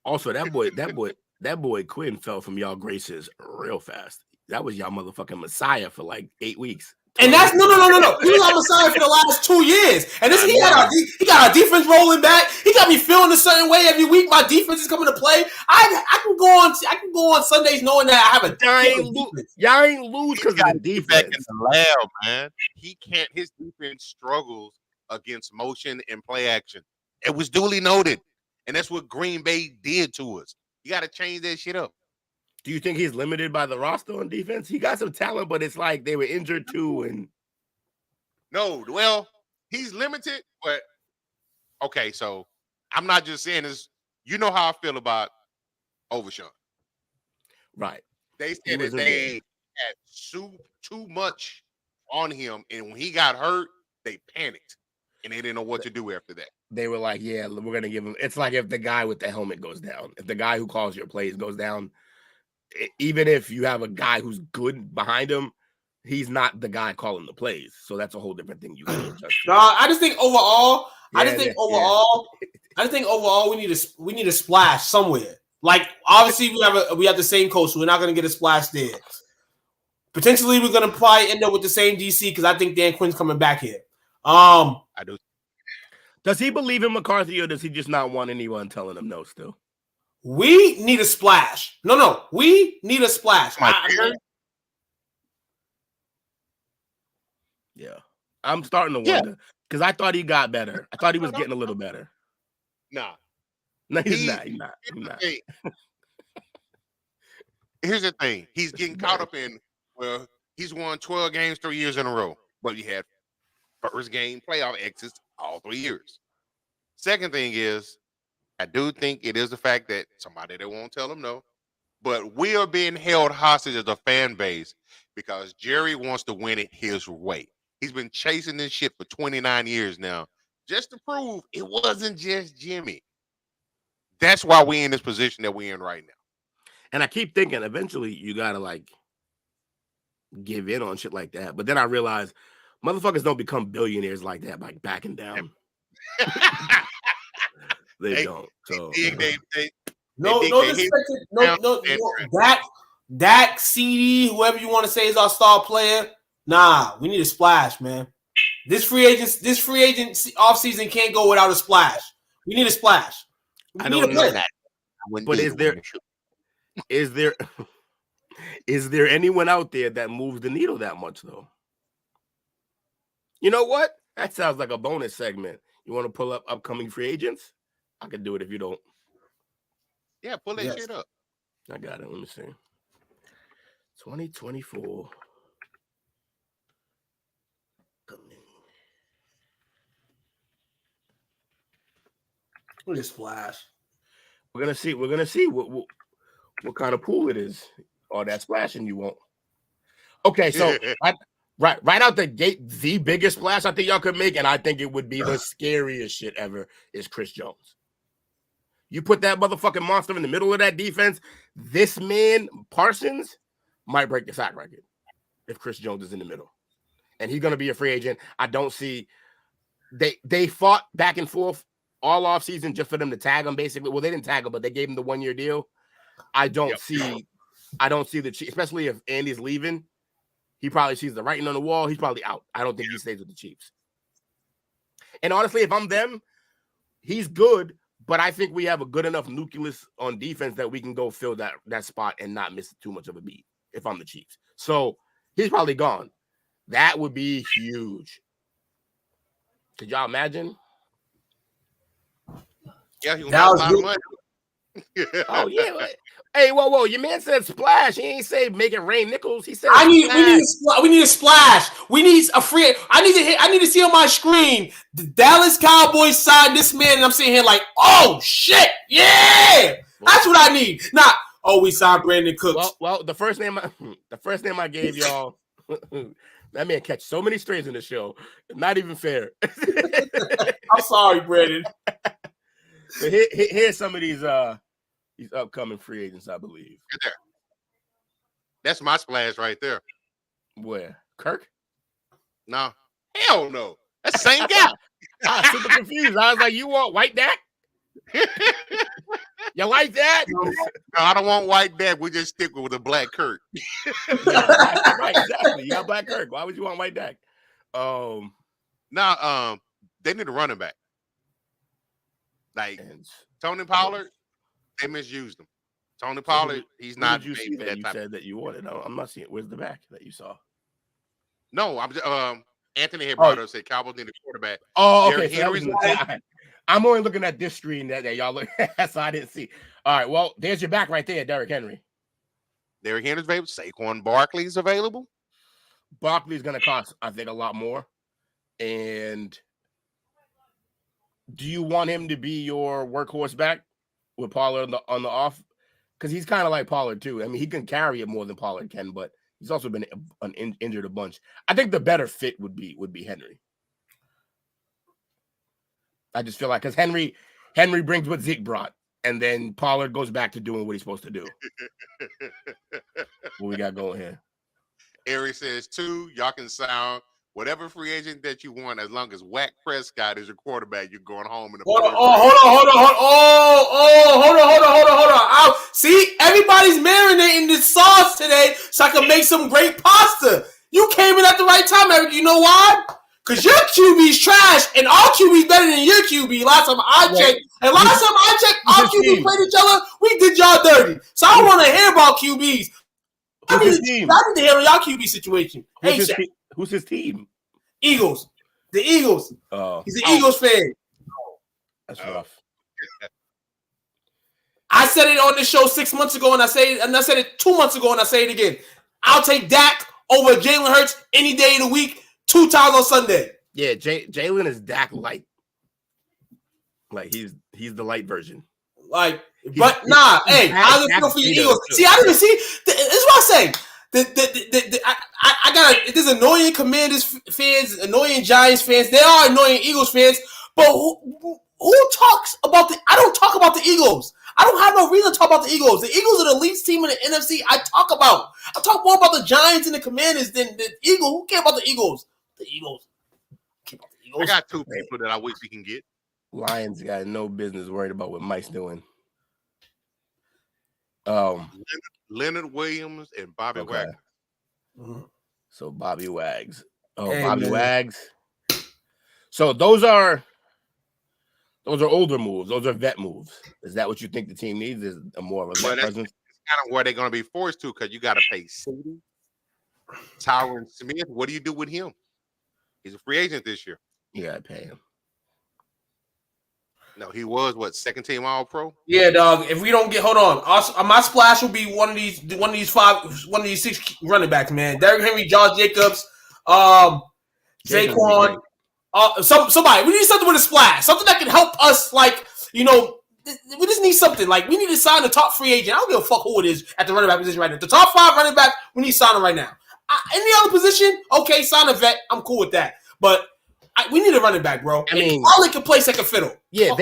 Also, that boy Quinn fell from y'all graces real fast. That was y'all motherfucking Messiah for like 8 weeks. And that's no. He was on Messiah for the last 2 years. And this he got our defense rolling back. He got me feeling a certain way every week. My defense is coming to play. I can go on Sundays knowing that I have a y'all ain't lose because of the defense. Back in the lab, man. He can't. His defense struggles against motion and play action. It was duly noted, and that's what Green Bay did to us. You got to change that shit up. Do you think he's limited by the roster on defense? He got some talent, but it's like they were injured too. And no, well, he's limited, but okay. So I'm not just saying this. You know how I feel about Overshawn, right? They said that they had too much on him, and when he got hurt, they panicked and they didn't know what to do after that. They were like, "Yeah, we're gonna give him." It's like if the guy with the helmet goes down, if the guy who calls your plays goes down. Even if you have a guy who's good behind him, he's not the guy calling the plays. So that's a whole different thing. I just think overall, we need a splash somewhere. Like obviously we have the same coach, so we're not going to get a splash there. Potentially, we're going to probably end up with the same DC because I think Dan Quinn's coming back here. I do. Does he believe in McCarthy or does he just not want anyone telling him no still? We need a splash. No. We need a splash. Yeah. I'm starting to wonder because I thought he got better. I thought he was getting a little better. Nah. No, he's not. Here's the thing. He's getting caught up in, well, he's won 12 games 3 years in a row, but he had first game playoff exits all 3 years. Second thing is, I do think it is the fact that somebody that won't tell him no, but we are being held hostage as a fan base because Jerry wants to win it his way. He's been chasing this shit for 29 years now just to prove it wasn't just Jimmy. That's why we're in this position that we're in right now. And I keep thinking eventually you got to like give in on shit like that. But then I realized Motherfuckers don't become billionaires like that, like backing down. They don't. So no Dak, CD, whoever you want to say is our star player. Nah, we need a splash, man. This free agent offseason can't go without a splash. We need a splash. I don't know that. But is there anyone out there that moves the needle that much though? You know what? That sounds like a bonus segment. You want to pull up upcoming free agents? I can do it if you don't. Yeah, pull that shit up. I got it. Let me see. 2024. Look at splash. We're gonna see what kind of pool it is. Or that splashing you won't. Okay, so right out the gate, the biggest splash I think y'all could make, and I think it would be the scariest shit ever, is Chris Jones. You put that motherfucking monster in the middle of that defense, this man, Parsons, might break the sack record if Chris Jones is in the middle. And he's going to be a free agent. I don't see they fought back and forth all offseason just for them to tag him, basically. Well, they didn't tag him, but they gave him the 1-year deal. I don't see the Chiefs, especially if Andy's leaving. He probably sees the writing on the wall. He's probably out. I don't think he stays with the Chiefs. And honestly, if I'm them, he's good, but I think we have a good enough nucleus on defense that we can go fill that spot and not miss too much of a beat if I'm the Chiefs. So he's probably gone. That would be huge. Could y'all imagine? Yeah, he got a lot of money. Oh, yeah. Hey, whoa! Your man said splash. He ain't say make it rain nickels. He said we need a splash. We need a free. I need to see on my screen the Dallas Cowboys signed this man, and I'm sitting here like, oh shit, yeah, that's what I need. Not we signed Brandon Cooks. Well, the first name I gave y'all. That man catch so many strays in the show. Not even fair. I'm sorry, Brandon. But here's some of these upcoming free agents, I believe. There. That's my splash right there. Where? Kirk? No. Hell no. That's the same guy. I was super confused. I was like, you want white Dak? You like that? No, I don't want white Dak. We just stick with the black Kirk. Right, exactly. You got black Kirk. Why would you want white Dak? They need a running back. Like Tony Pollard, they misused him. Tony Pollard, he's not. Did you see that? You said that you wanted. No, I'm not seeing. Where's the back that you saw? No, I'm just, Anthony had brought up said Cowboys need a quarterback. Oh, okay. I'm only looking at this screen that y'all look at, so I didn't see. All right, well, there's your back right there, Derrick Henry. Derrick Henry's available. Saquon Barkley's available. Barkley's going to cost, I think, a lot more. And do you want him to be your workhorse back with Pollard on the off? Because he's kind of like Pollard, too. I mean, he can carry it more than Pollard can, but he's also been injured a bunch. I think the better fit would be Henry. I just feel like because Henry brings what Zeke brought, and then Pollard goes back to doing what he's supposed to do. What we got going here? Eric says, 2, y'all can sound whatever free agent that you want as long as Dak Prescott is your quarterback. You're going home in the hold on. See, everybody's marinating this sauce today so I can make some great pasta. You came in at the right time, Eric. You know why? Because your QB's trash and our QB's better than your QB. Last time I checked, our QB played each other, we did y'all dirty. So I don't want to hear about QBs. I need to hear about y'all QB situation. Who's his team? Eagles. The Eagles. Oh. He's an Eagles fan. That's rough. I said it on the show 6 months ago, and I said it 2 months ago, and I say it again. I'll take Dak over Jalen Hurts any day of the week, 2 times on Sunday. Yeah, Jalen is Dak light. Like he's the light version. Like, but nah, hey, how's it feel for your Eagles? See, I didn't see. This is what I say. I got there's annoying Commanders fans, annoying Giants fans. There are annoying Eagles fans, but who talks about the? I don't talk about the Eagles. I don't have no reason to talk about the Eagles. The Eagles are the least team in the NFC I talk about. I talk more about the Giants and the Commanders than the Eagles. Who cares about the Eagles? the Eagles. I got two people that I wish we can get. Lions got no business worried about what Mike's doing. Leonard Williams and Bobby Wagner. Mm-hmm. So Bobby Wags. Oh, Hey, Bobby man. Wags. So those are older moves. Those are vet moves. Is that what you think the team needs? Is a more of a vet presence? That's kind of where they're going to be forced to, because you got to pay City, Tyron Smith. What do you do with him? He's a free agent this year. You gotta pay him. No, he was what, second team All Pro? Yeah, dog. If we don't get, hold on, my splash will be one of these six running backs, man. Derrick Henry, Josh Jacobs, Saquon. Somebody. We need something with a splash, something that can help us. Like, we just need something. Like, we need to sign a top free agent. I don't give a fuck who it is at the running back position right now. The top 5 running back, we need to sign them right now. Any other position, okay, sign a vet. I'm cool with that. But we need a running back, bro. I mean, Parlay can play second fiddle. Yeah,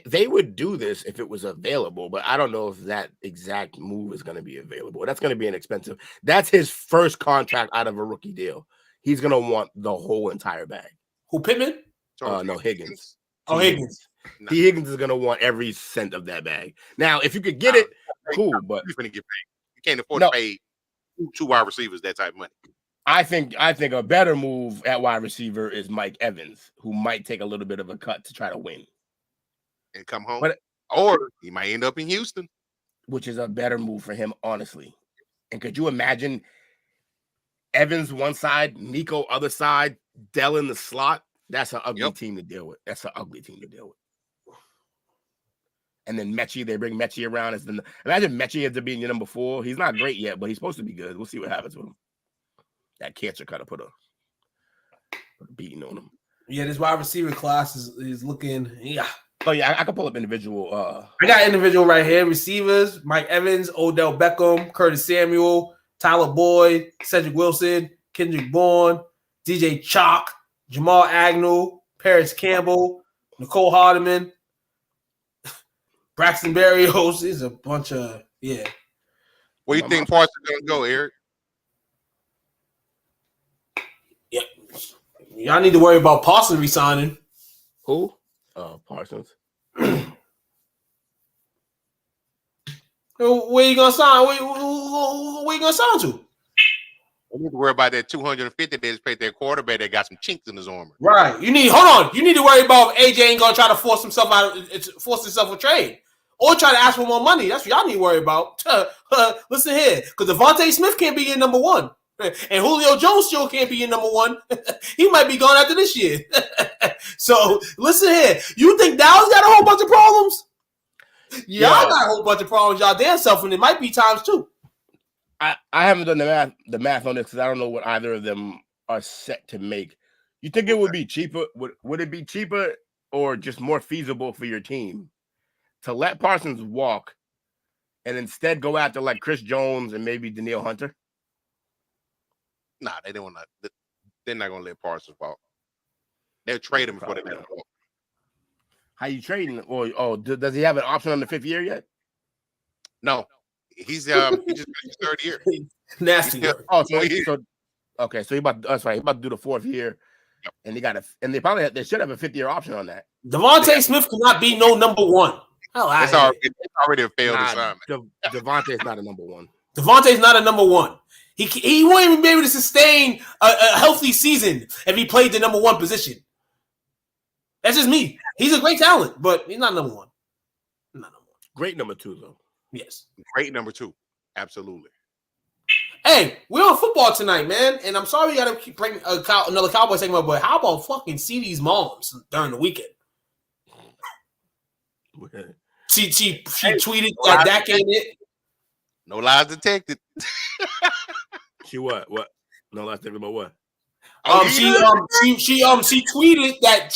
they would do this if it was available, but I don't know if that exact move is going to be available. That's going to be inexpensive. That's his first contract out of a rookie deal. He's going to want the whole entire bag. Who, Pittman? No, Higgins. Oh, Higgins. T. Higgins is going to want every cent of that bag. Now, if you could get it, cool, but you're going to get paid. You can't afford to pay two wide receivers that type of money. I think a better move at wide receiver is Mike Evans, who might take a little bit of a cut to try to win and come home, or he might end up in Houston, which is a better move for him, honestly. And could you imagine Evans one side, Nico other side, Dell in the slot? That's an ugly team to deal with. And then Mechie, they bring Mechie around as imagine Mechie ends up being your number 4. He's not great yet, but he's supposed to be good. We'll see what happens with him. That cancer kind of put a beating on him. Yeah, this wide receiver class is looking. Yeah. Oh yeah, I can pull up individual. I got individual right here. Receivers: Mike Evans, Odell Beckham, Curtis Samuel, Tyler Boyd, Cedric Wilson, Kendrick Bourne, DJ Chalk, Jamal Agnew, Paris Campbell, Nicole Hardeman, Braxton Berrios. Is a bunch of Where you think Parsons gonna go, Eric? Yeah, y'all need to worry about Parsons resigning. Who? Parsons. Where you gonna sign? Where you gonna sign to? We need to worry about that 250 they just paid their quarterback that got some chinks in his armor. Right. You need to worry about if AJ ain't gonna try to force himself a trade or try to ask for more money. That's what y'all need to worry about. Listen here, because Devontae Smith can't be your number 1. And Julio Jones still can't be your number 1. He might be gone after this year. So listen here. You think Dallas got a whole bunch of problems? Y'all got a whole bunch of problems y'all damn self, and it might be times 2. I haven't done the math on this because I don't know what either of them are set to make. You think it would be cheaper? Would it be cheaper or just more feasible for your team to let Parsons walk and instead go after like Chris Jones and maybe Danielle Hunter? Nah, they don't want to. They're not going to let Parsons walk. They'll trade him before they let him walk. How you trading? Does he have an option on the 5th year yet? No, he just finished his 3rd year. Nasty. Okay, so he about to do the 4th year, and they should have a 5th year option on that. Devontae Smith cannot be no number 1. It's already a failed assignment. Devontae's not a number 1. Devontae's not a number 1. He won't even be able to sustain a healthy season if he played the number 1 position. That's just me. He's a great talent, but he's not number 1. Not number 1. Great number 2, though. Yes. Great number 2. Absolutely. Hey, we're on football tonight, man. And I'm sorry we got to keep bringing another Cowboy segment, but how about fucking CD's moms during the weekend? She tweeted that Dak ain't it. No lies detected. She what? No lies detected about what? She tweeted that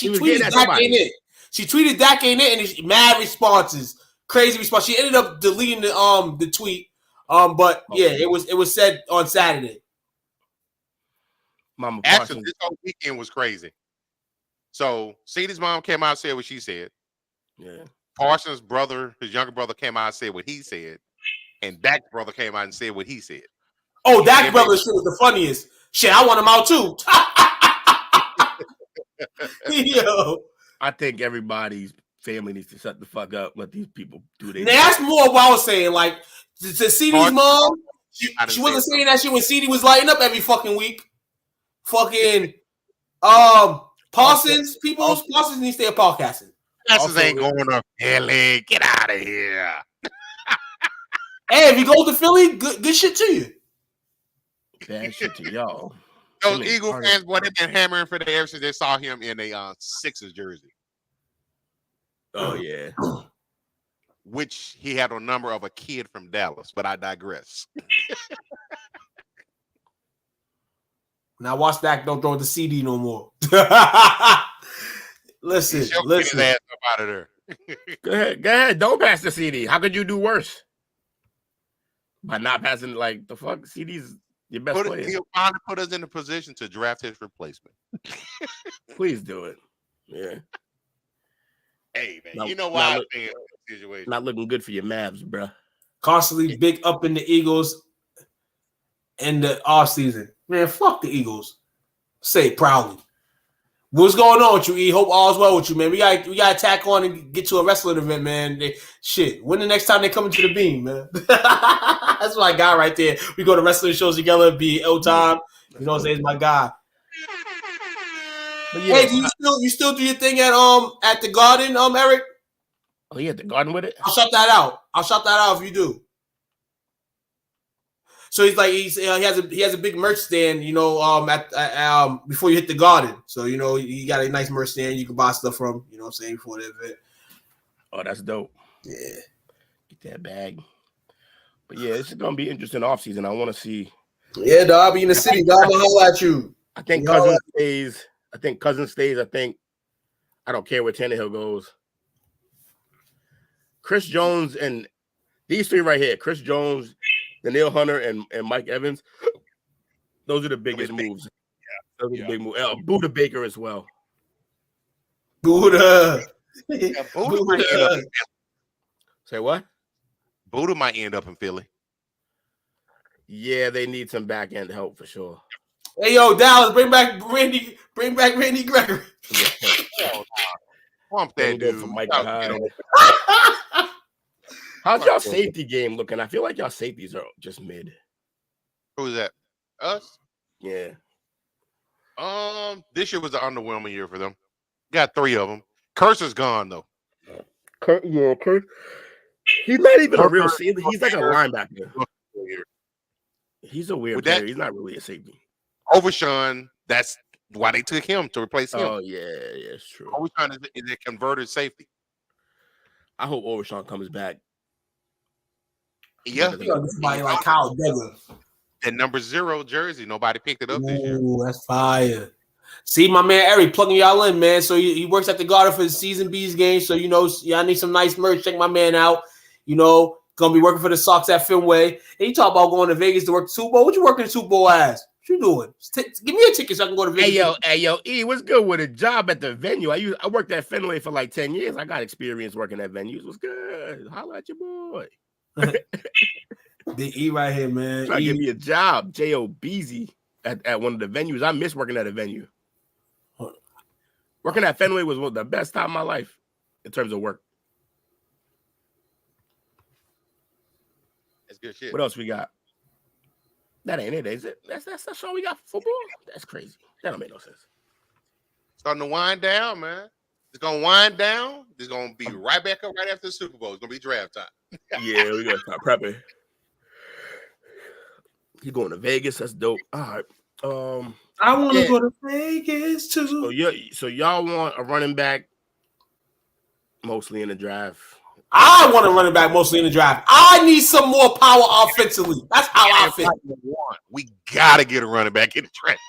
Dak ain't it. She tweeted Dak ain't it, and it's mad responses, crazy response. She ended up deleting the tweet. It was said on Saturday. Mama Actually, this whole weekend was crazy. So CD's mom came out and said what she said. Yeah. Parsons' brother, his younger brother, came out and said what he said. And Dak's brother came out and said what he said. Oh, Dak's brother shit was the funniest. Shit, I want him out too. Yo. I think everybody's family needs to shut the fuck up. Let these people do their. That's more what I was saying. Like to CD's mom, she wasn't saying that shit when CD was lighting up every fucking week. Fucking Parsons Parsons needs to stay podcasting. Parsons ain't going to Philly. Get out of here. Hey, if you go to Philly, good shit to you. Bad shit to y'all. Those Eagle fans, boy, they've been hammering for the ever since they saw him in a Sixers jersey. Oh yeah. Which he had a number of a kid from Dallas, but I digress. Now watch that. Don't throw the CD no more. Listen. Get his ass up out of there. Go ahead. Don't pass the CD. How could you do worse? By not passing, like, the fuck? CD's your best player. He'll finally put us in a position to draft his replacement. Please do it. Yeah. Hey, man, you know why I'm in this situation. Not looking good for your Mavs, bro. Constantly big up in the Eagles in the offseason. Man, fuck the Eagles. Say it proudly. What's going on with you, E? Hope all's well with you, man. We got to tack on and get to a wrestling event, man. When the next time they come into the beam, man. That's what I got right there. We go to wrestling shows together, be time. You know what I'm saying? It's my guy. Yeah, hey, do you still do your thing at the Garden, Eric? Oh, you at the Garden with it? I'll shout that out if you do. So he's like he has a big merch stand, you know, at before you hit the Garden. So you know you got a nice merch stand you can buy stuff from. You know what I'm saying, before the event. Oh, that's dope. Yeah, get that bag. But yeah, this is gonna be interesting off season. I want to see. Yeah, dog. I'll be in the city. Dog, I'll holler at you. I think Cousins stays. I think I don't care where Tannehill goes. Chris Jones and these three right here, Chris Jones, Danielle Hunter, and Mike Evans. Those are the biggest moves. Yeah. Those are the big moves. Buda Baker as well. Buda. Yeah, Buda might end up in Philly. Say what? Buda might end up in Philly. Yeah, they need some back end help for sure. Hey, yo, Dallas, bring back Randy Gregory. Pump that dude. For Mike How's y'all safety game looking? I feel like y'all safeties are just mid. Who's that? Us? Yeah. This year was an underwhelming year for them. Got 3 of them. Curser's gone though. Curse. He's not even a real safety. He's like a linebacker. He's a weird player. He's not really a safety. Overshawn, that's why they took him to replace him. Oh, yeah, it's true. Overshawn is a converted safety. I hope Overshawn comes back. Yeah. Somebody like Kyle Duggar. That number 0 jersey, nobody picked it up this year. That's fire. See, my man Eric plugging y'all in, man. So he works at the Garden for the Season B's game. So, you know, y'all need some nice merch. Check my man out. You know, gonna be working for the Sox at Fenway. And you talk about going to Vegas to work the Super Bowl. What you working the Super Bowl as? What you doing? Give me a ticket so I can go to Vegas. Hey, yo, E, what's good with a job at the venue? I worked at Fenway for like 10 years. I got experience working at venues. What's good? Holla at your boy. Big E right here, man. Trying to give me a job, J.O.B.Z. at one of the venues. I miss working at a venue. Working at Fenway was one of the best time of my life in terms of work. That's good shit. What else we got? That ain't it, is it? That's all we got for football? That's crazy. That don't make no sense. Starting to wind down, man. It's gonna wind down. It's gonna be right back up right after the Super Bowl. It's gonna be draft time. Yeah, we gotta start prepping. You going to Vegas? That's dope. All right. I want to go to Vegas too. So y'all want a running back mostly in the draft? I want a running back mostly in the draft. I need some more power offensively. That's how I feel. We gotta get a running back in the draft.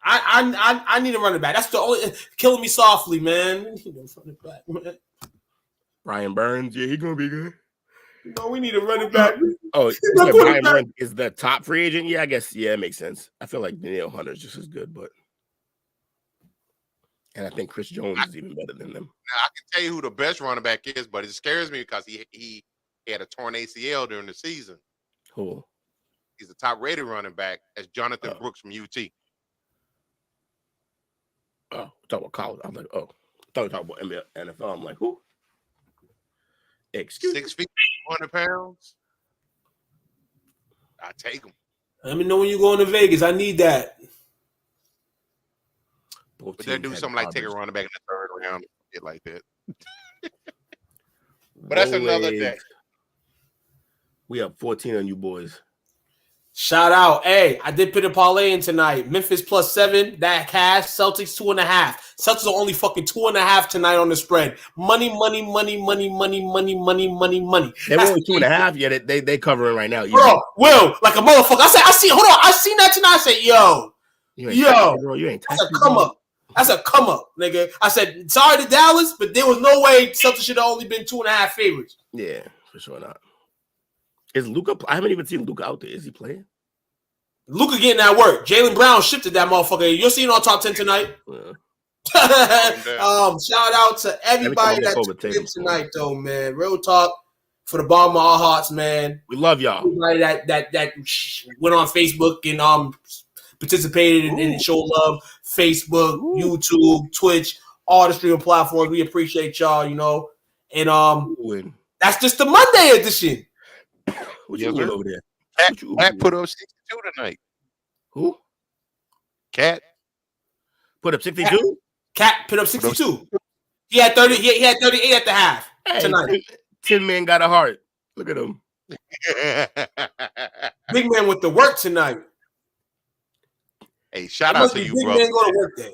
I need a running back. That's the only killing me softly, man. Running back, man. Brian Burns, yeah, he's gonna be good. No, we need a running back. Oh, Brian Burns is the top free agent. Yeah, I guess. Yeah, it makes sense. I feel like Danielle Hunter is just as good, and I think Chris Jones is even better than them. Now, I can tell you who the best running back is, but it scares me because he had a torn ACL during the season. Cool. He's the top rated running back as Jonathan Brooks from UT. Oh, talking about college. I'm like, oh, I thought we were talking about NFL. I'm like, who? Excuse 6 feet, 100 pounds. I take them. Let me know when you going to Vegas. I need that. Both But they do teams something had like take a garbage. running back in the third round, shit like that. But that's another day. We have 14 on you boys. Shout out. Hey, I did put a parlay in tonight. Memphis +7. That cash. Celtics 2.5. Celtics are only fucking 2.5 tonight on the spread. Money. They were only 2.5. Yeah, they covering right now. Bro, Will, like a motherfucker. I seen that tonight. I said, yo. You ain't That's a come up. That's a come up, nigga. I said, sorry to Dallas, but there was no way Celtics should have only been 2.5 favorites. Yeah, for sure not. Is Luka? I haven't even seen Luka out there. Is he playing? Luka getting that work. Jaylen Brown shifted that motherfucker. You'll see it on top 10 tonight. Yeah. Shout out to everybody that tuned in tonight, though, man. Real talk for the bottom of our hearts, man. We love y'all. Everybody that went on Facebook and participated and showed love. Facebook, YouTube, Twitch, all the streaming platforms. We appreciate y'all, you know. And that's just the Monday edition. What you doing over there? Cat put up 62 tonight. Who? Cat put up 62. Cat put up 62. He had 30. He had 38 at the half tonight. 10 men got a heart. Look at him. Big man with the work tonight. Hey, shout out to you, bro. Man go to work day.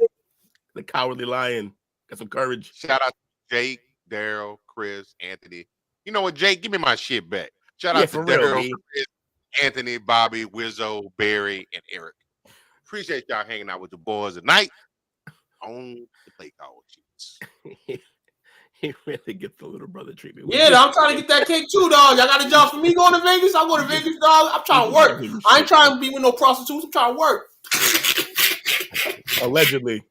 The cowardly lion. Got some courage. Shout out to Jake, Daryl, Chris, Anthony. You know what, Jake? Give me my shit back. Shout out to Daryl, Chris, Anthony, Bobby, Wizzo, Barry, and Eric. Appreciate y'all hanging out with the boys tonight on the Playcall sheets. He really gets the little brother treatment. Yeah, I'm trying to get that cake too, dog. Y'all got a job for me going to Vegas? I'll go to Vegas, dog. I'm trying to work. I ain't trying to be with no prostitutes. I'm trying to work. Allegedly.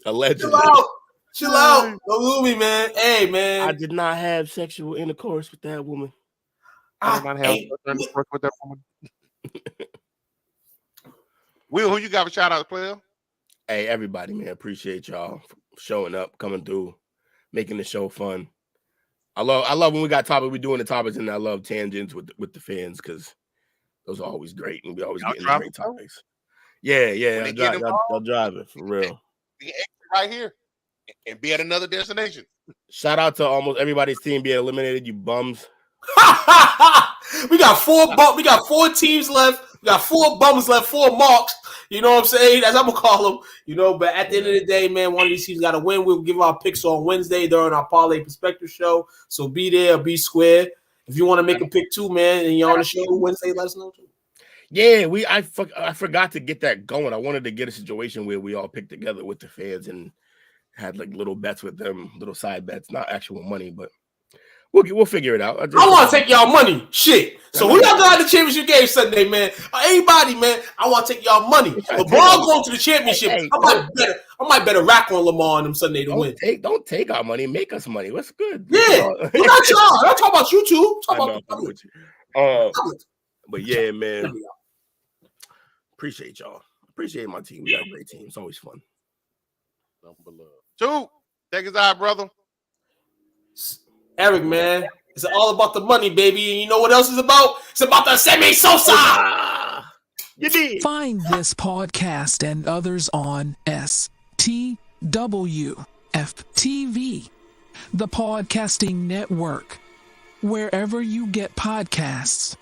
Allegedly. Chill out. Don't lose me, man. Hey, man. I did not have sexual intercourse with that woman. I did not have intercourse with that woman. Will, who you got for shout out, player? Hey, everybody, man. Appreciate y'all for showing up, coming through, making the show fun. I love when we got topics. We're doing the topics, and I love tangents with the fans because those are always great, and we always get great topics. Yeah. I'll drive it for real. We can exit right here and be at another destination. Shout out to almost everybody's team being eliminated. You bums. We got 4 teams left. We got 4 bums left. 4 marks. You know what I'm saying? That's what I'm gonna call them. You know, but at the end of the day, man, one of these teams got to win. We'll give our picks on Wednesday during our Parlay Perspective show. So be there, be square. If you want to make a pick too, man, and you're on the show Wednesday, let us know too. Yeah, I forgot to get that going. I wanted to get a situation where we all picked together with the fans and had like little bets with them, little side bets, not actual money, but we'll figure it out. I want to take y'all money. Shit. So who y'all got the championship game Sunday, man? Anybody, man, I want to take y'all money. LeBron going to the championship. Hey, I might better rack on Lamar on them Sunday to win. Don't take our money. Make us money. What's good? Yeah. You got y'all. I'm talking about you two. But yeah, man. Appreciate y'all. Appreciate my team. We got a great team. It's always fun. Two. Take us out, brother. Eric, man, it's all about the money, baby. And you know what else is about? It's about the Semi Sosa. You did. Find this podcast and others on STWF TV, the Podcasting Network, wherever you get podcasts.